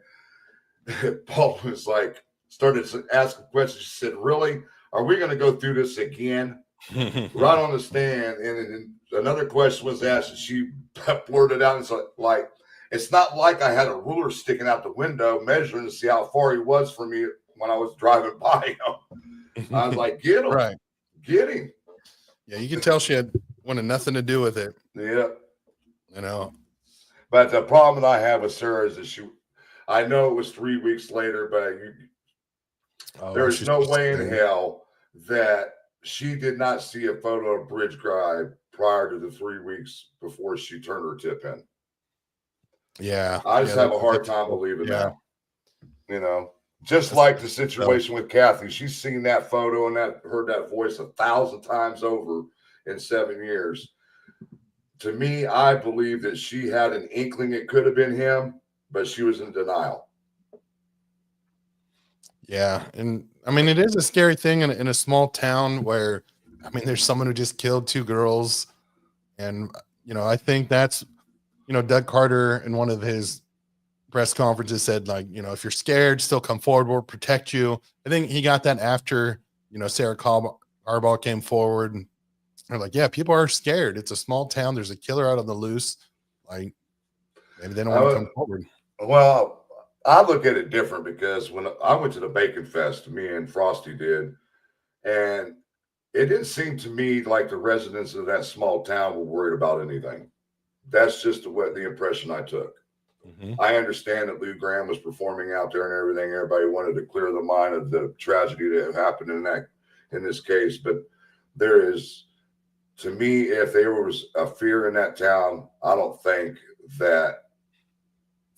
then Paul was like, started asking questions. She said, really? Are we going to go through this again? Right on the stand. And then another question was asked, and she blurted out, and so, like, it's not like I had a ruler sticking out the window measuring to see how far he was from me when I was driving by him. I was like, get him. Right. Get him. Yeah, you can tell she wanted nothing to do with it. Yeah. You know. But the problem that I have with Sarah is that I know it was 3 weeks later, but there's no way in hell that she did not see a photo of Bridge Guy prior to the 3 weeks before she turned her tip in. Yeah. I just have a hard time believing that. You know, just That's like the situation with Kathy. She's seen that photo and heard that voice 1,000 times over in 7 years. To me, I believe that she had an inkling it could have been him, but she was in denial. Yeah. And I mean, it is a scary thing in a small town where, I mean, there's someone who just killed 2 girls. And, I think that's, Doug Carter in one of his press conferences said, like, if you're scared, still come forward, we'll protect you. I think he got that after, Sarah Carball came forward, and they're like, yeah, people are scared. It's a small town. There's a killer out on the loose. Like, maybe they don't want to come forward. Well, I look at it different, because when I went to the Bacon Fest, me and Frosty did, and it didn't seem to me like the residents of that small town were worried about anything. That's just the impression I took. Mm-hmm. I understand that Lou Graham was performing out there and everything. Everybody wanted to clear the mind of the tragedy that happened in this case. But there is, to me, if there was a fear in that town, I don't think that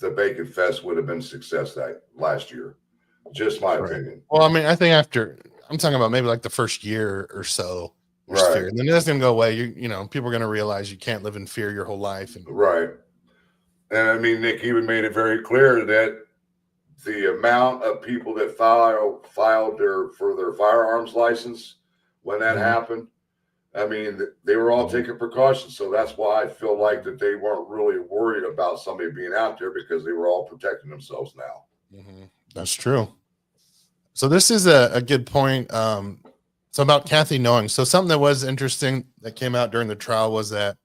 the Bacon Fest would have been a success that last year. Just my opinion. Well, I mean, I think I'm talking about maybe like the first year or so, there's fear, and then that's gonna go away. People are gonna realize you can't live in fear your whole life. Right. And I mean, Nick even made it very clear that the amount of people that filed for their firearms license when that happened, I mean, they were all taking precautions. So that's why I feel like that they weren't really worried about somebody being out there, because they were all protecting themselves now. Mm-hmm. That's true. So this is a good point. So about Kathy knowing. So something that was interesting that came out during the trial was that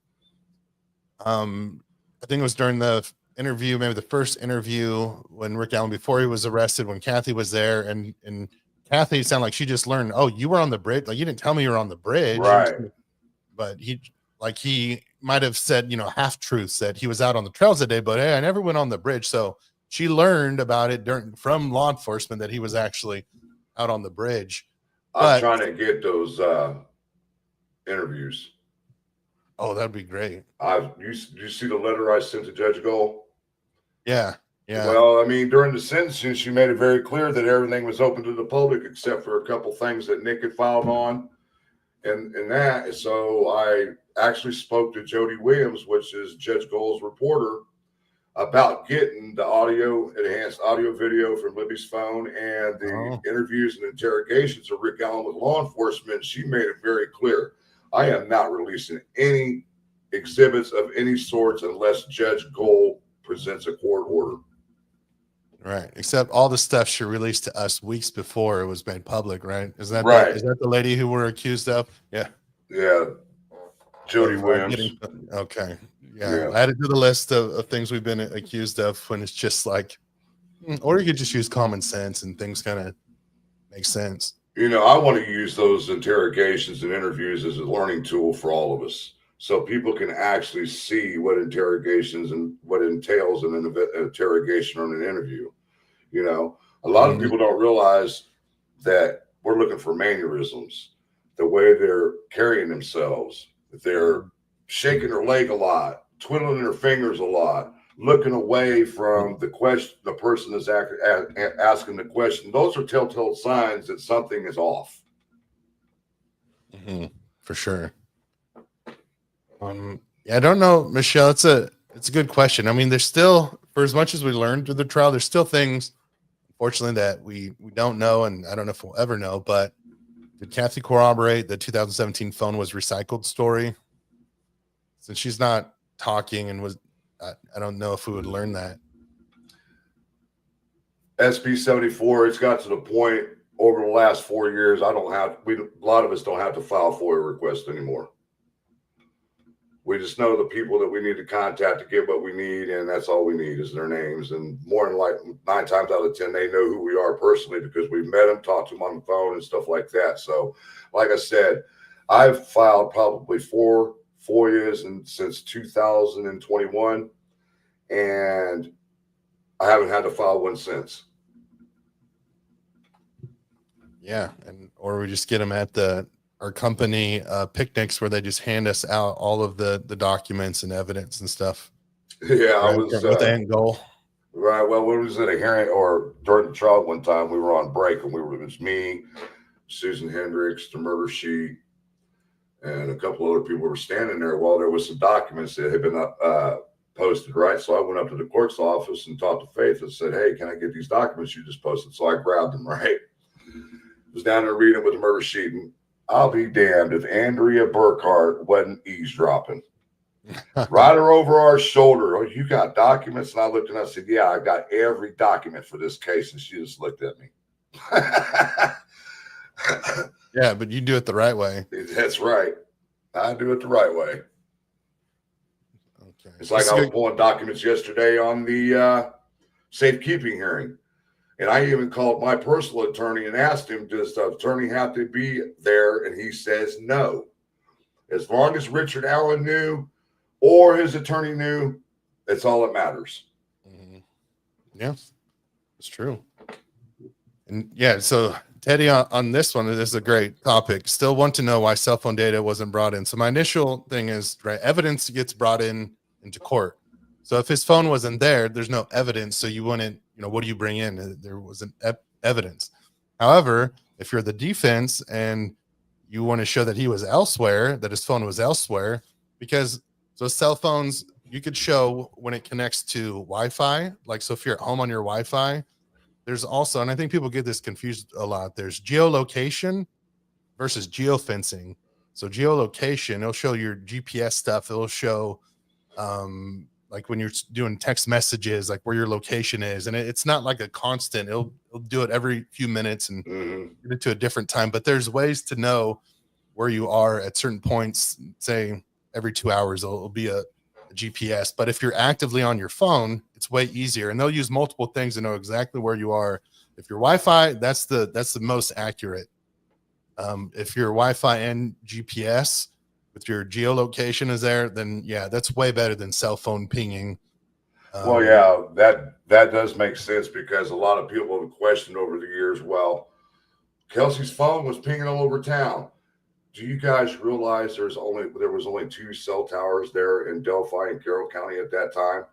I think it was during the interview, maybe the first interview when Rick Allen, before he was arrested, when Kathy was there, and Kathy sounded like she just learned, oh, you were on the bridge. Like, you didn't tell me you were on the bridge. Right. But he might have said, half truths, that he was out on the trails that day, but hey, I never went on the bridge. So she learned about it from law enforcement that he was actually out on the bridge. I'm trying to get those interviews. Oh, that'd be great. You see the letter I sent to Judge Gold? Yeah. Yeah. Well, I mean, during the sentencing, she made it very clear that everything was open to the public except for a couple things that Nick had filed on, and that. So I actually spoke to Jody Williams, which is Judge Gold's reporter, about getting the enhanced audio video from Libby's phone and the interviews and interrogations of Rick Allen with law enforcement. She made it very clear, I am not releasing any exhibits of any sorts unless Judge Gold presents a court order. Right. Except all the stuff she released to us weeks before it was made public, right? Is that right? Is that the lady who we're accused of? Yeah. Yeah. Jody of, Williams. okay. Yeah. I added to the list of things we've been accused of when it's just like, or you could just use common sense and things kind of make sense. You know, I want to use those interrogations and interviews as a learning tool for all of us, so people can actually see what interrogations and what entails in an interrogation or an interview. You know, a lot of people don't realize that we're looking for mannerisms, the way they're carrying themselves. If they're shaking their leg a lot, twiddling their fingers a lot, looking away from the question, the person that's asking the question, those are telltale signs that something is off. For sure. Yeah, I don't know, Michelle. It's a good question. I mean, there's still, for as much as we learned through the trial, there's still things, unfortunately, that we don't know, and I don't know if we'll ever know. But did Kathy corroborate the 2017 phone was recycled story? Since she's not talking and was, I don't know if we would learn that. SB 74, it's got to the point over the last 4 years, a lot of us don't have to file FOIA requests anymore. We just know the people that we need to contact to get what we need, and that's all we need is their names. And more than like 9 times out of 10, they know who we are personally because we've met them, talked to them on the phone and stuff like that. So, like I said, I've filed probably 4 FOIAs since 2021, and I haven't had to file one since. Yeah, or we just get them at our company picnics where they just hand us out all of the documents and evidence and stuff. Yeah, I was with the end goal. Right. Well, we was at a hearing or during the trial one time. We were on break, and it was me, Susan Hendricks, the murder sheet, and a couple other people were standing there while there was some documents that had been posted. Right. So I went up to the clerk's office and talked to Faith and said, "Hey, can I get these documents you just posted?" So I grabbed them. Right. Was down there reading with the murder sheet, and I'll be damned if Andrea Burkhart wasn't eavesdropping. Right her over our shoulder. "Oh, you got documents?" And I looked and I said, "Yeah, I got every document for this case." And she just looked at me. Yeah, but you do it the right way. That's right. I do it the right way. Okay. It's like I was pulling documents yesterday on the safekeeping hearing. And I even called my personal attorney and asked him, does the attorney have to be there? And he says no. As long as Richard Allen knew or his attorney knew, that's all that matters. Yeah, it's true. And yeah, so Teddy, on this one, this is a great topic. Still want to know why cell phone data wasn't brought in. So my initial thing is, right, evidence gets brought into court. So if his phone wasn't there, there's no evidence. So you wouldn't, what do you bring in? There wasn't evidence. However, if you're the defense and you want to show that he was elsewhere, that his phone was elsewhere, because so cell phones, you could show when it connects to Wi-Fi. Like, so if you're at home on your Wi-Fi, there's also, and I think people get this confused a lot, there's geolocation versus geofencing. So geolocation, it'll show your GPS stuff. It'll show like when you're doing text messages, like where your location is. And it's not like a constant, it'll do it every few minutes and get it to a different time. But there's ways to know where you are at certain points. Say every 2 hours, it'll be a GPS. But if you're actively on your phone, it's way easier. And they'll use multiple things to know exactly where you are. If you're Wi-Fi, that's the most accurate. If your Wi-Fi and GPS with your geolocation is there, then yeah, that's way better than cell phone pinging. Well, yeah, that does make sense because a lot of people have questioned over the years, well, Kelsey's phone was pinging all over town. Do you guys realize there was only 2 cell towers there in Delphi and Carroll County at that time?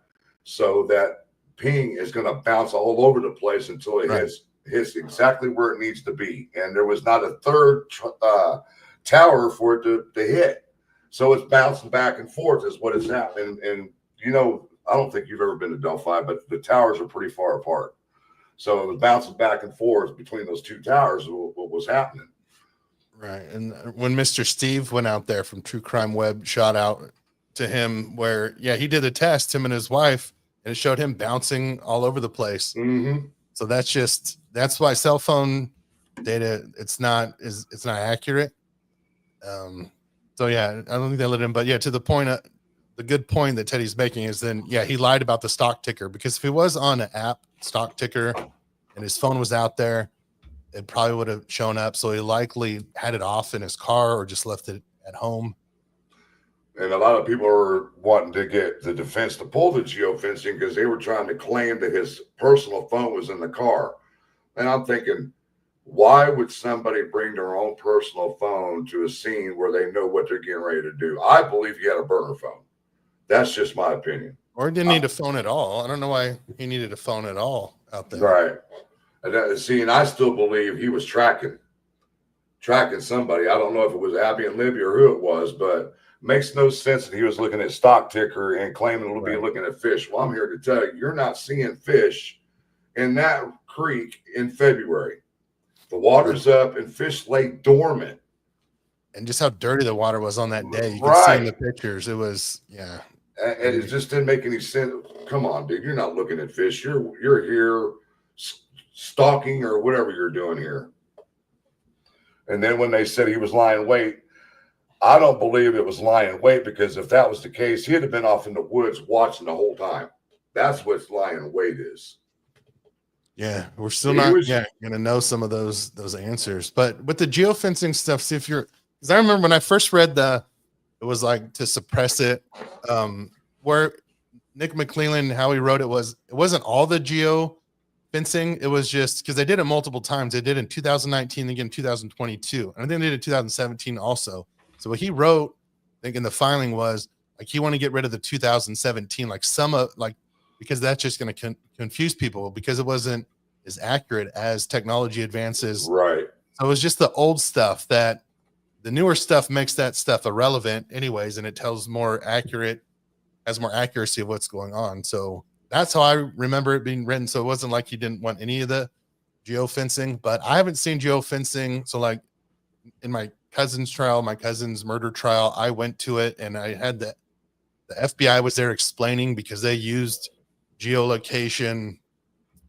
So that ping is going to bounce all over the place until it hits exactly where it needs to be. And there was not a third tower for it to hit. So it's bouncing back and forth is what is happening. And, I don't think you've ever been to Delphi, but the towers are pretty far apart. So it was bouncing back and forth between those 2 towers, what was happening. Right. And when Mr. Steve went out there from True Crime Web, shout out to him where, yeah, he did a test, him and his wife, and it showed him bouncing all over the place. So that's why cell phone data, it's not accurate. So yeah, I don't think they let him. But yeah, to the point, the good point that Teddy's making is then yeah, he lied about the stock ticker, because if he was on an app stock ticker and his phone was out there, it probably would have shown up. So he likely had it off in his car or just left it at home. And a lot of people are wanting to get the defense to pull the geofencing because they were trying to claim that his personal phone was in the car. And I'm thinking, why would somebody bring their own personal phone to a scene where they know what they're getting ready to do? I believe he had a burner phone. That's just my opinion. Or he didn't need a phone at all. I don't know why he needed a phone at all out there. Right. And I still believe he was tracking somebody. I don't know if it was Abby and Libby or who it was, but makes no sense that he was looking at stock ticker and claiming to be looking at fish. Well, I'm here to tell you, you're not seeing fish in that creek in February. The water's up and fish lay dormant. And just how dirty the water was on that day. You can see in the pictures. It was, yeah. And it just didn't make any sense. Come on, dude. You're not looking at fish. You're here stalking or whatever you're doing here. And then when they said he was lying wait, I don't believe it was lying wait, because if that was the case, he'd have been off in the woods watching the whole time. That's what lying wait is. Yeah, we're still not going to know some of those answers. But with the geofencing stuff, see if you're, because I remember when I first read it was like to suppress it. Where Nick McClellan, how he wrote it wasn't all the geofencing. It was just because they did it multiple times. They did it in 2019, again 2022, and I think they did it in 2017 also. So what he wrote, I think in the filing was like he wanted to get rid of the 2017, like because that's just going to confuse people because it wasn't as accurate as technology advances. Right. So it was just the old stuff that the newer stuff makes that stuff irrelevant anyways, and it tells has more accuracy of what's going on. So that's how I remember it being written. So it wasn't like he didn't want any of the geofencing, but I haven't seen geofencing. So like in my cousin's trial, my cousin's murder trial, I went to it and I had the FBI was there explaining, because they used geolocation,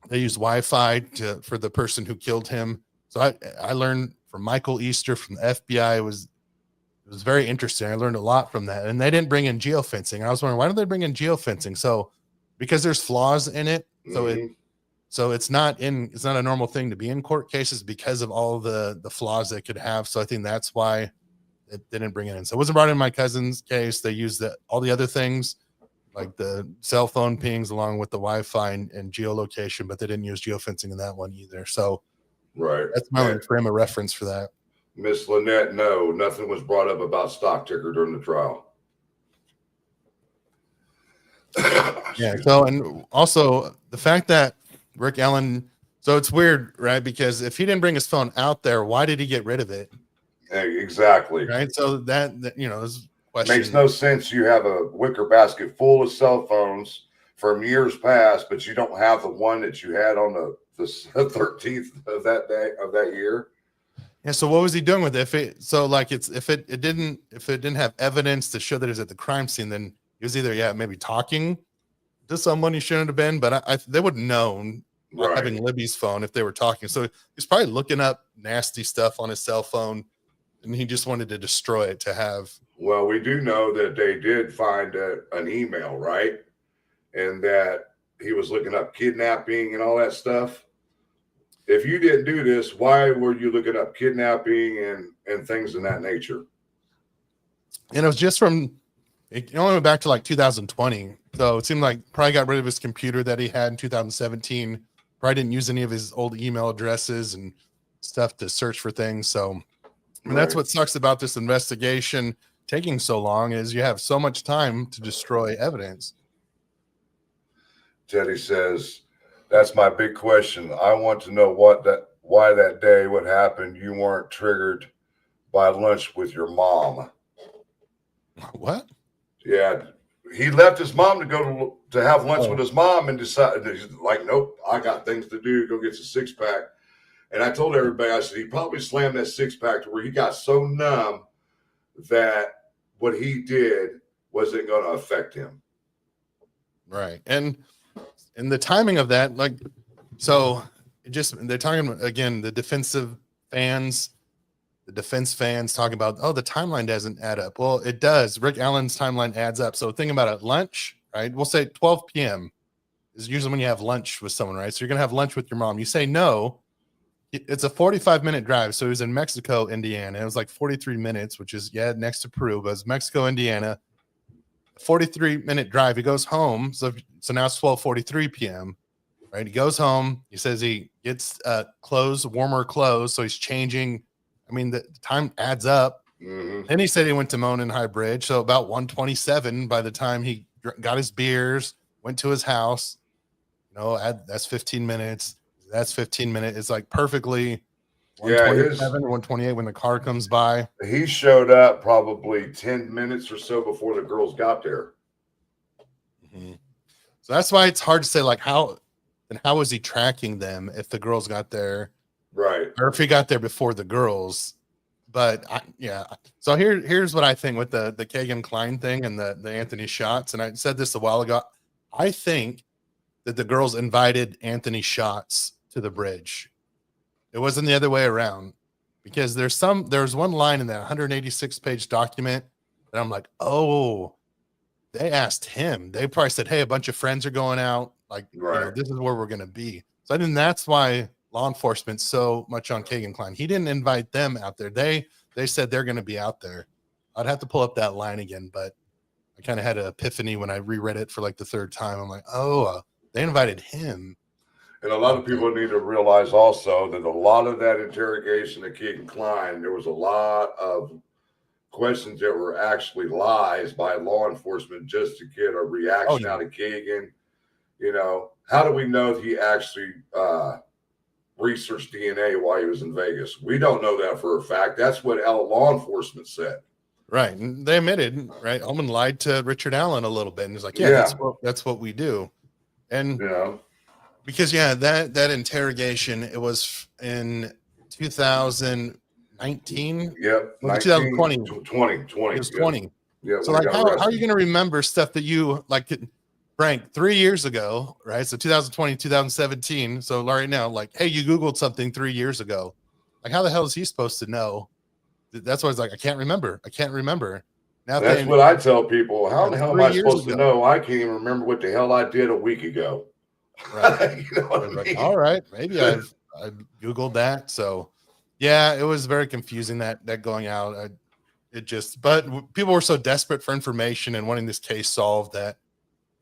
they used Wi-Fi for the person who killed him. So I learned from Michael Easter from the FBI. It was very interesting. I learned a lot from that. And they didn't bring in geofencing. I was wondering, why don't they bring in geofencing? So because there's flaws in it. So it's not a normal thing to be in court cases because of all the flaws they could have. So I think that's why it didn't bring it in. So it wasn't brought in my cousin's case. They used all the other things like the cell phone pings along with the Wi-Fi and geolocation, but they didn't use geofencing in that one either. So that's my only frame of reference for that. Miss Lynette, no, nothing was brought up about stock ticker during the trial. Yeah. So, and also the fact that Rick Allen, so it's weird, right? Because if he didn't bring his phone out there, why did he get rid of it? Exactly. Right. So that is makes no sense. You have a wicker basket full of cell phones from years past, but you don't have the one that you had on the 13th of that day of that year. Yeah. So what was he doing with it? If it didn't have evidence to show that it was at the crime scene, then he was either maybe talking to someone he shouldn't have been, but they would have known having Libby's phone if they were talking. So he's probably looking up nasty stuff on his cell phone, and he just wanted to destroy it to have. Well, we do know that they did find an email, right? And that he was looking up kidnapping and all that stuff. If you didn't do this, why were you looking up kidnapping and things in that nature? And it was just it only went back to like 2020. So it seemed like probably got rid of his computer that he had in 2017. Probably didn't use any of his old email addresses and stuff to search for things. So that's what sucks about this investigation taking so long, is you have so much time to destroy evidence. Teddy says, that's my big question. I want to know why that day, what happened, you weren't triggered by lunch with your mom. What? Yeah, he left his mom to go to have lunch with his mom and decided that he's like, nope, I got things to do. Go get some 6-pack. And I told everybody, I said, he probably slammed that 6-pack to where he got so numb that what he did wasn't going to affect him. Right. And the timing of that, they're talking again, the defensive fans, the defense fans talking about, oh, the timeline doesn't add up. Well, it does. Rick Allen's timeline adds up. So think about it, lunch, right? We'll say 12 p.m. is usually when you have lunch with someone, right? So you're going to have lunch with your mom. You say no. It's a 45-minute drive. So he was in Mexico, Indiana. It was like 43 minutes, which is, next to Peru, but it's Mexico, Indiana. 43-minute drive. He goes home. So now it's 12:43 p.m., right? He goes home. He says he gets clothes, warmer clothes. So he's changing. I mean, the time adds up. Mm-hmm. Then he said he went to Monon High Bridge. So about 1:27 by the time he got his beers, went to his house. That's 15 minutes. That's 15 minutes. It's like perfectly 127 or 128 when the car comes by. He showed up probably 10 minutes or so before the girls got there. Mm-hmm. So that's why it's hard to say, like, how was he tracking them if the girls got there, right? Or if he got there before the girls. But so here's what I think with the Kagan Klein thing and the Anthony shots. And I said this a while ago. I think that the girls invited Anthony Shots to the bridge. It wasn't the other way around, because there's one line in that 186-page document that I'm like, oh, they asked him. They probably said, hey, a bunch of friends are going out. Like, this is where we're going to be. So I think that's why law enforcement so much on Kagan Klein. He didn't invite them out there. They said they're going to be out there. I'd have to pull up that line again, but I kind of had an epiphany when I reread it for like the third time. I'm like, oh, they invited him. And a lot of people need to realize also that a lot of that interrogation of Keegan Klein, there was a lot of questions that were actually lies by law enforcement just to get a reaction out of Keegan. How do we know that he actually researched DNA while he was in Vegas? We don't know that for a fact. That's what law enforcement said. Right. And they admitted, right? Ullman lied to Richard Allen a little bit. And he's like, that's what we do. And because that interrogation, it was in 2019. Yep. 2020. 20. It was 20. Yeah. So like, how are you going to remember stuff that you like, Frank, 3 years ago, right? So 2020, 2017. So right now, like, hey, you Googled something 3 years ago. Like, how the hell is he supposed to know? That's why it's like, I can't remember. Now that's what I tell people. How the hell am I supposed to know? I can't even remember what the hell I did a week ago. Right. Like, all right, maybe I Googled that. So it was very confusing that going out. But people were so desperate for information and wanting this case solved that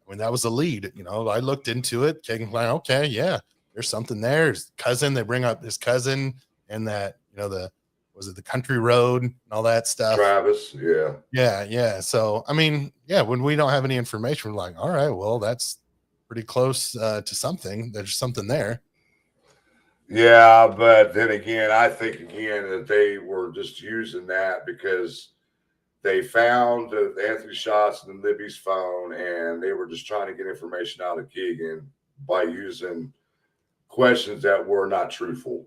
when that was a lead, I looked into it. Kagan Klein, okay, there's something there. His cousin, they bring up his cousin and that, the country road and all that stuff. Travis, yeah. So I mean, when we don't have any information, we're like, all right, well, that's pretty close to something. There's something there. Yeah, but then again, I think that they were just using that because they found Anthony Shots and Libby's phone, and they were just trying to get information out of Keegan by using questions that were not truthful.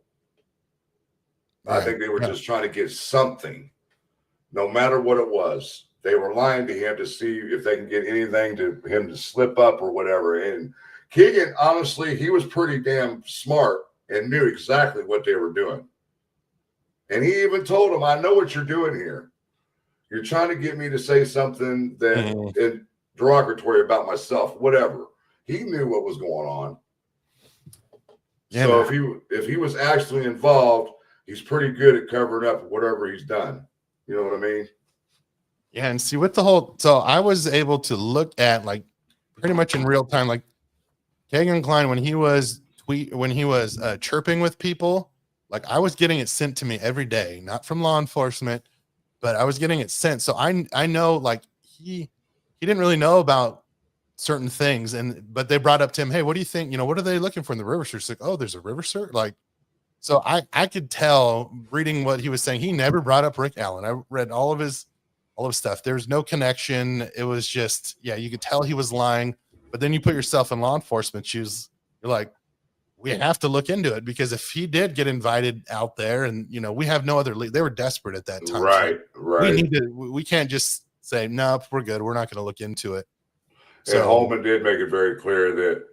Right. I think they were just trying to get something, no matter what it was. They were lying to him to see if they can get anything to him to slip up or whatever. And Keegan, honestly, he was pretty damn smart and knew exactly what they were doing. And he even told him, I know what you're doing here. You're trying to get me to say something that is derogatory about myself, whatever. He knew what was going on. Yeah, so if he was actually involved, he's pretty good at covering up whatever he's done. You know what I mean? Yeah, and see with so I was able to look at like pretty much in real time, like Kagan Klein when he was chirping with people, like I was getting it sent to me every day, not from law enforcement, but I was getting it sent. So I know like he didn't really know about certain things, but they brought up to him, hey, what do you think? What are they looking for in the river search? Like, oh, there's a river search, like. So I could tell reading what he was saying. He never brought up Rick Allen. I read all of his stuff. There's no connection. It was just, you could tell he was lying. But then you put yourself in law enforcement shoes. You're like, we have to look into it because if he did get invited out there and, we have no other lead. They were desperate at that time. Right, so right. We can't just say, no, we're good. We're not going to look into it. So and Holman did make it very clear that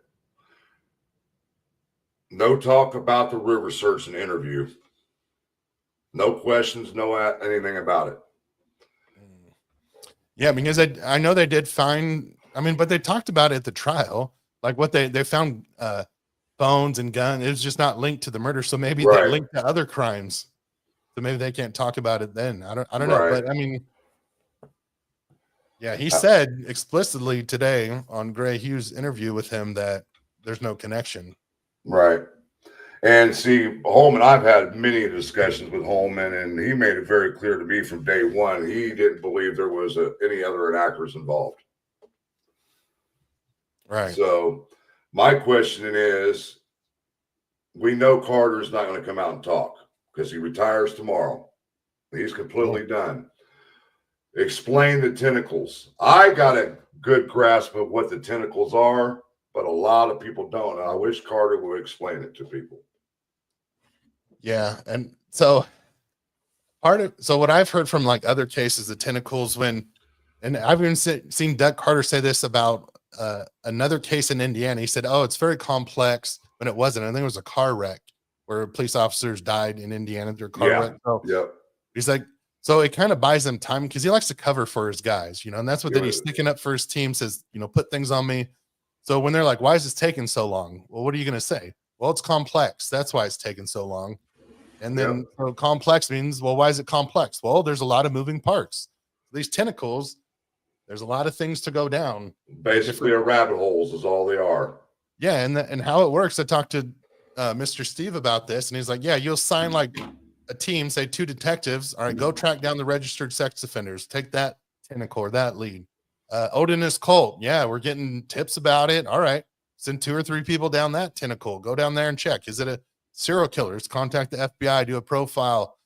no talk about the river search and interview. No questions, anything about it. Yeah, because I know they did find. I mean, but they talked about it at the trial, like what they found phones and gun. It was just not linked to the murder, so maybe they Right. linked to other crimes. So maybe they can't talk about it then. I don't know, Right. but I mean, yeah, he said explicitly today on Gray Hughes' interview with him that there's no connection. Right. And see, Holman, I've had many discussions with Holman, and he made it very clear to me from day one he didn't believe there was any other actors involved. Right. So my question is, we know Carter's not going to come out and talk because he retires tomorrow. He's completely done. Explain the tentacles. I got a good grasp of what the tentacles are, but a lot of people don't. And I wish Carter would explain it to people. Yeah, and so what I've heard from like other cases, the tentacles, and I've even seen Doug Carter say this about another case in Indiana. He said, "Oh, it's very complex," when it wasn't. I think it was a car wreck where police officers died in Indiana through a car wreck. So Yep. he's like, so it kind of buys them time because he likes to cover for his guys, and that's what he's sticking up for his team. Says, put things on me. So when they're like, "Why is this taking so long?" Well, what are you going to say? Well, it's complex. That's why it's taking so long. And then so complex means, well, why is it complex? Well, there's a lot of moving parts. These tentacles, there's a lot of things to go down. Basically, a rabbit holes is all they are. Yeah, and how it works. I talked to Mr. Steve about this, and he's like, "Yeah, you'll sign like a team, say 2 detectives. All right, go track down the registered sex offenders. Take that tentacle or that lead. Odin is cult. Yeah, we're getting tips about it. All right, send 2 or 3 people down that tentacle. Go down there and check. Is it a serial killers? Contact the FBI. Do a profile.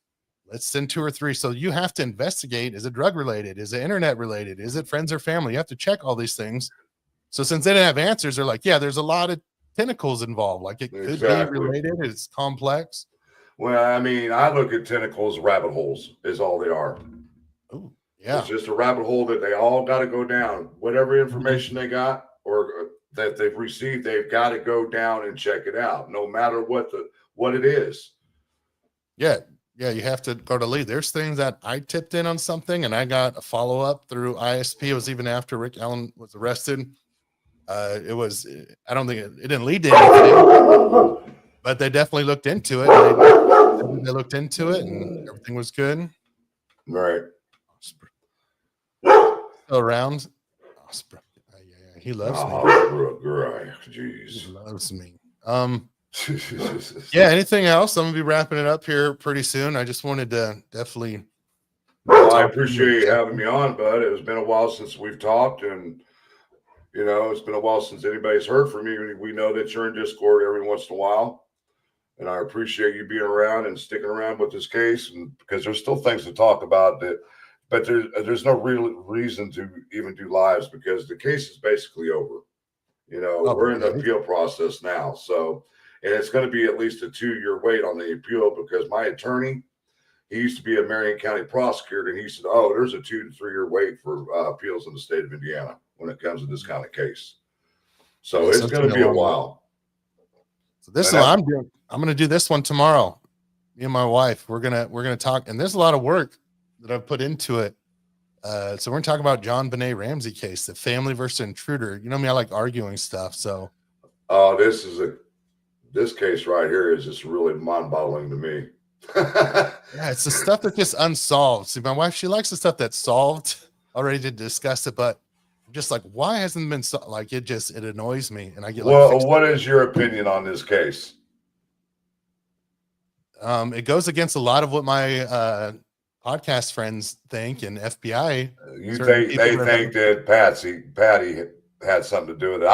Let's send 2 or 3. So you have to investigate. Is it drug related? Is it internet related? Is it friends or family? You have to check all these things. So since they didn't have answers, they're like, yeah, there's a lot of tentacles involved. Like it could be related. It's complex. Well, I mean, I look at tentacles, rabbit holes is all they are. Oh, yeah. It's just a rabbit hole that they all got to go down. Whatever information they got or that they've received, they've got to go down and check it out, no matter what it is. Yeah. Yeah, you have to go to lead. There's things that I tipped in on something and I got a follow-up through ISP. It was even after Rick Allen was arrested. I don't think it didn't lead to anything, but they definitely looked into it. They looked into it and everything was good. Right. Still around. Yeah, he loves me. Jeez. He loves me. Yeah, anything else? I'm gonna be wrapping it up here pretty soon. I just wanted to definitely. Well, I appreciate you having me on, bud. It's been a while since we've talked, and it's been a while since anybody's heard from you. We know that you're in Discord every once in a while, and I appreciate you being around and sticking around with this case, and because there's still things to talk about but there's no real reason to even do lives because the case is basically over. We're in the appeal process now, so. And it's going to be at least a 2-year wait on the appeal because my attorney, he used to be a Marion County prosecutor, and he said, "Oh, there's a 2 to 3 year wait for appeals in the state of Indiana when it comes to this kind of case." So it's going to be a while. So this is what I'm doing. I'm going to do this one tomorrow. Me and my wife, we're gonna talk, and there's a lot of work that I've put into it. So we're gonna talk about John Benet Ramsey case, the family versus intruder. You know me, I like arguing stuff. So, this case right here is just really mind-boggling to me. Yeah, it's the stuff that's just unsolved. See, my wife, she likes the stuff that's solved already to discuss it, but I'm just like, why hasn't it been like it annoys me, and I get like. What is your opinion on this case? It goes against a lot of what my podcast friends think, and FBI. They think that Patty had something to do with it.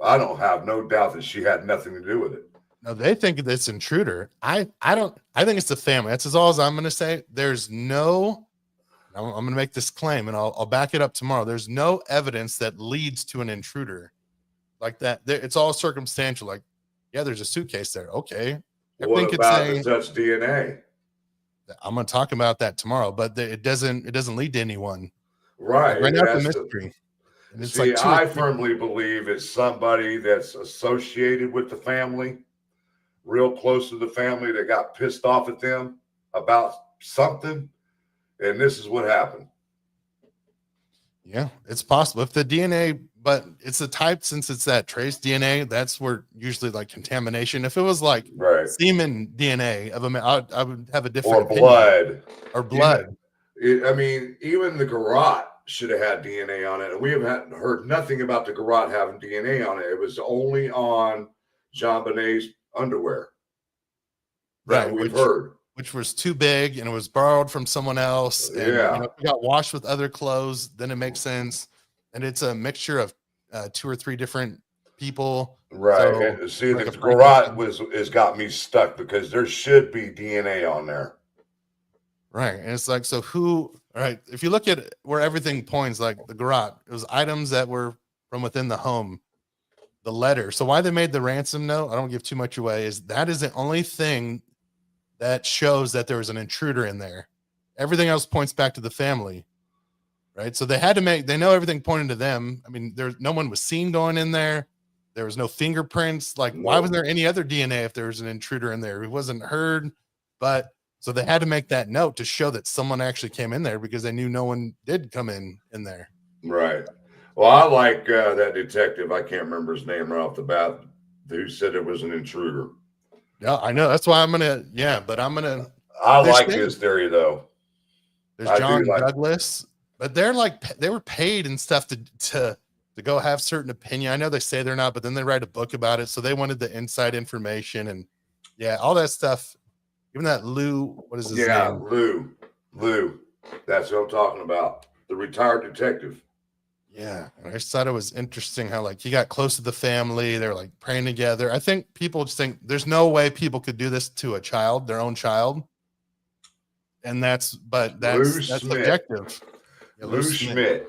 I don't have no doubt that she had nothing to do with it. No, they think it's intruder. I don't. I think it's the family. That's all I'm going to say. There's no. I'm going to make this claim, and I'll back it up tomorrow. There's no evidence that leads to an intruder like that. It's all circumstantial. Like, yeah, there's a suitcase there. Okay. What about the touch DNA? I'm going to talk about that tomorrow, but it doesn't lead to anyone. Right. Right now, it's a mystery. And it's See, I firmly believe it's somebody that's associated with the family, real close to the family that got pissed off at them about something, and this is what happened. Yeah, it's possible if the DNA, but it's the type, since it's that trace DNA, that's where usually like contamination. If it was like Right. semen DNA of a man, I would have a Or different opinion. blood. Or blood. I mean, even the garrote should have had DNA on it, and we have heard nothing about the garrote having DNA on it. It was only on Jean Bonnet's underwear that Right, we've heard. which was too big and it was borrowed from someone else. And Yeah. you know, if it got washed with other clothes, then it makes sense. And it's a mixture of 2 or 3 different people. Right. So, And see, like the a garrote has got me stuck because there should be DNA on there. right. And it's like, so who, all right, if you look at where everything points, like the garrote, it was items that were from within the home, the letter. So why they made the ransom note, I don't give too much away, is that is the only thing that shows that there was an intruder in there. Everything else points back to the family, right? So they had to they know everything pointed to them. I mean, no one was seen going in there. There was no fingerprints. Like, why wasn't there any other DNA if there was an intruder in there? It wasn't heard, but so they had to make that note to show that someone actually came in there because they knew no one did come in there. Right. Well, I like that detective. I can't remember his name right off the bat, who said it was an intruder. Yeah, I know. That's why I'm gonna. Yeah, but I'm gonna. I like his theory though. There's John Douglas, but they're like they were paid and stuff to go have certain opinion. I know they say they're not, but then they write a book about it. So they wanted the inside information and yeah, all that stuff. Even that Lou, what is his name? Lou. That's what I'm talking about. The retired detective. Yeah, I just thought it was interesting how like he got close to the family. They're like praying together. I think people just think there's no way people could do this to a child, their own child. And that's objective. Yeah, Lou Schmidt.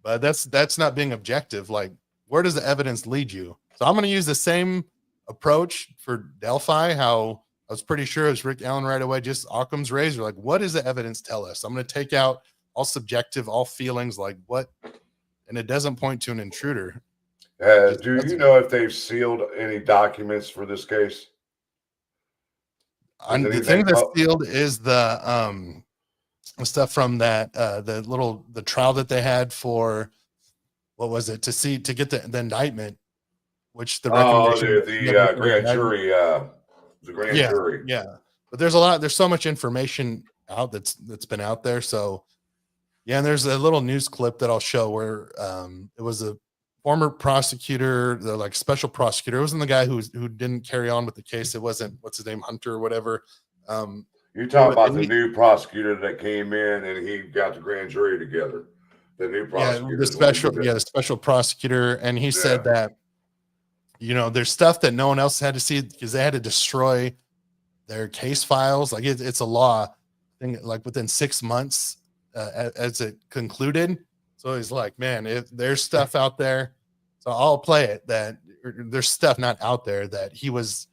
But that's not being objective. Like, where does the evidence lead you? So I'm going to use the same approach for Delphi. How I was pretty sure it was Rick Allen right away. Just Occam's razor. Like, what does the evidence tell us? I'm going to take out all subjective, all feelings. Like what? And it doesn't point to an intruder. Do you know if they've sealed any documents for this case? The thing that's sealed is the stuff from that the trial that they had for what was it to get the indictment, which the recommendation the grand jury jury. Yeah, but there's so much information out that's been out there. So yeah, and there's a little news clip that I'll show where it was a former prosecutor, the like special prosecutor. It wasn't the guy who didn't carry on with the case. It wasn't, what's his name, Hunter or whatever. You're talking about the new prosecutor that came in and he got the grand jury together. The new prosecutor, the special prosecutor, and he said that there's stuff that no one else had to see because they had to destroy their case files. Like it's a law thing, like within 6 months as it concluded. So he's like, man, if there's stuff out there, so I'll play it that there's stuff not out there that he was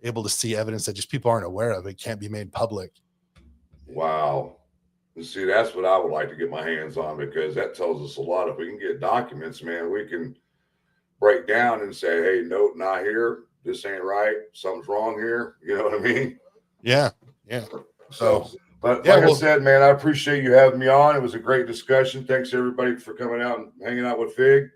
able to see evidence that just people aren't aware of. It can't be made public. Wow. See, that's what I would like to get my hands on because that tells us a lot. If we can get documents, man, we can break down and say, hey, note not here. This ain't right. Something's wrong here. You know what I mean? Yeah. But like I said, man, I appreciate you having me on. It was a great discussion. Thanks everybody for coming out and hanging out with Fig.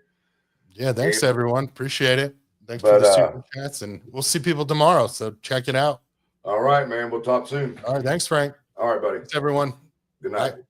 Yeah, thanks everyone. Appreciate it. Thanks for the super chats, and we'll see people tomorrow. So check it out. All right, man. We'll talk soon. All right. Thanks, Frank. All right, buddy. Thanks, everyone. Good night. Bye.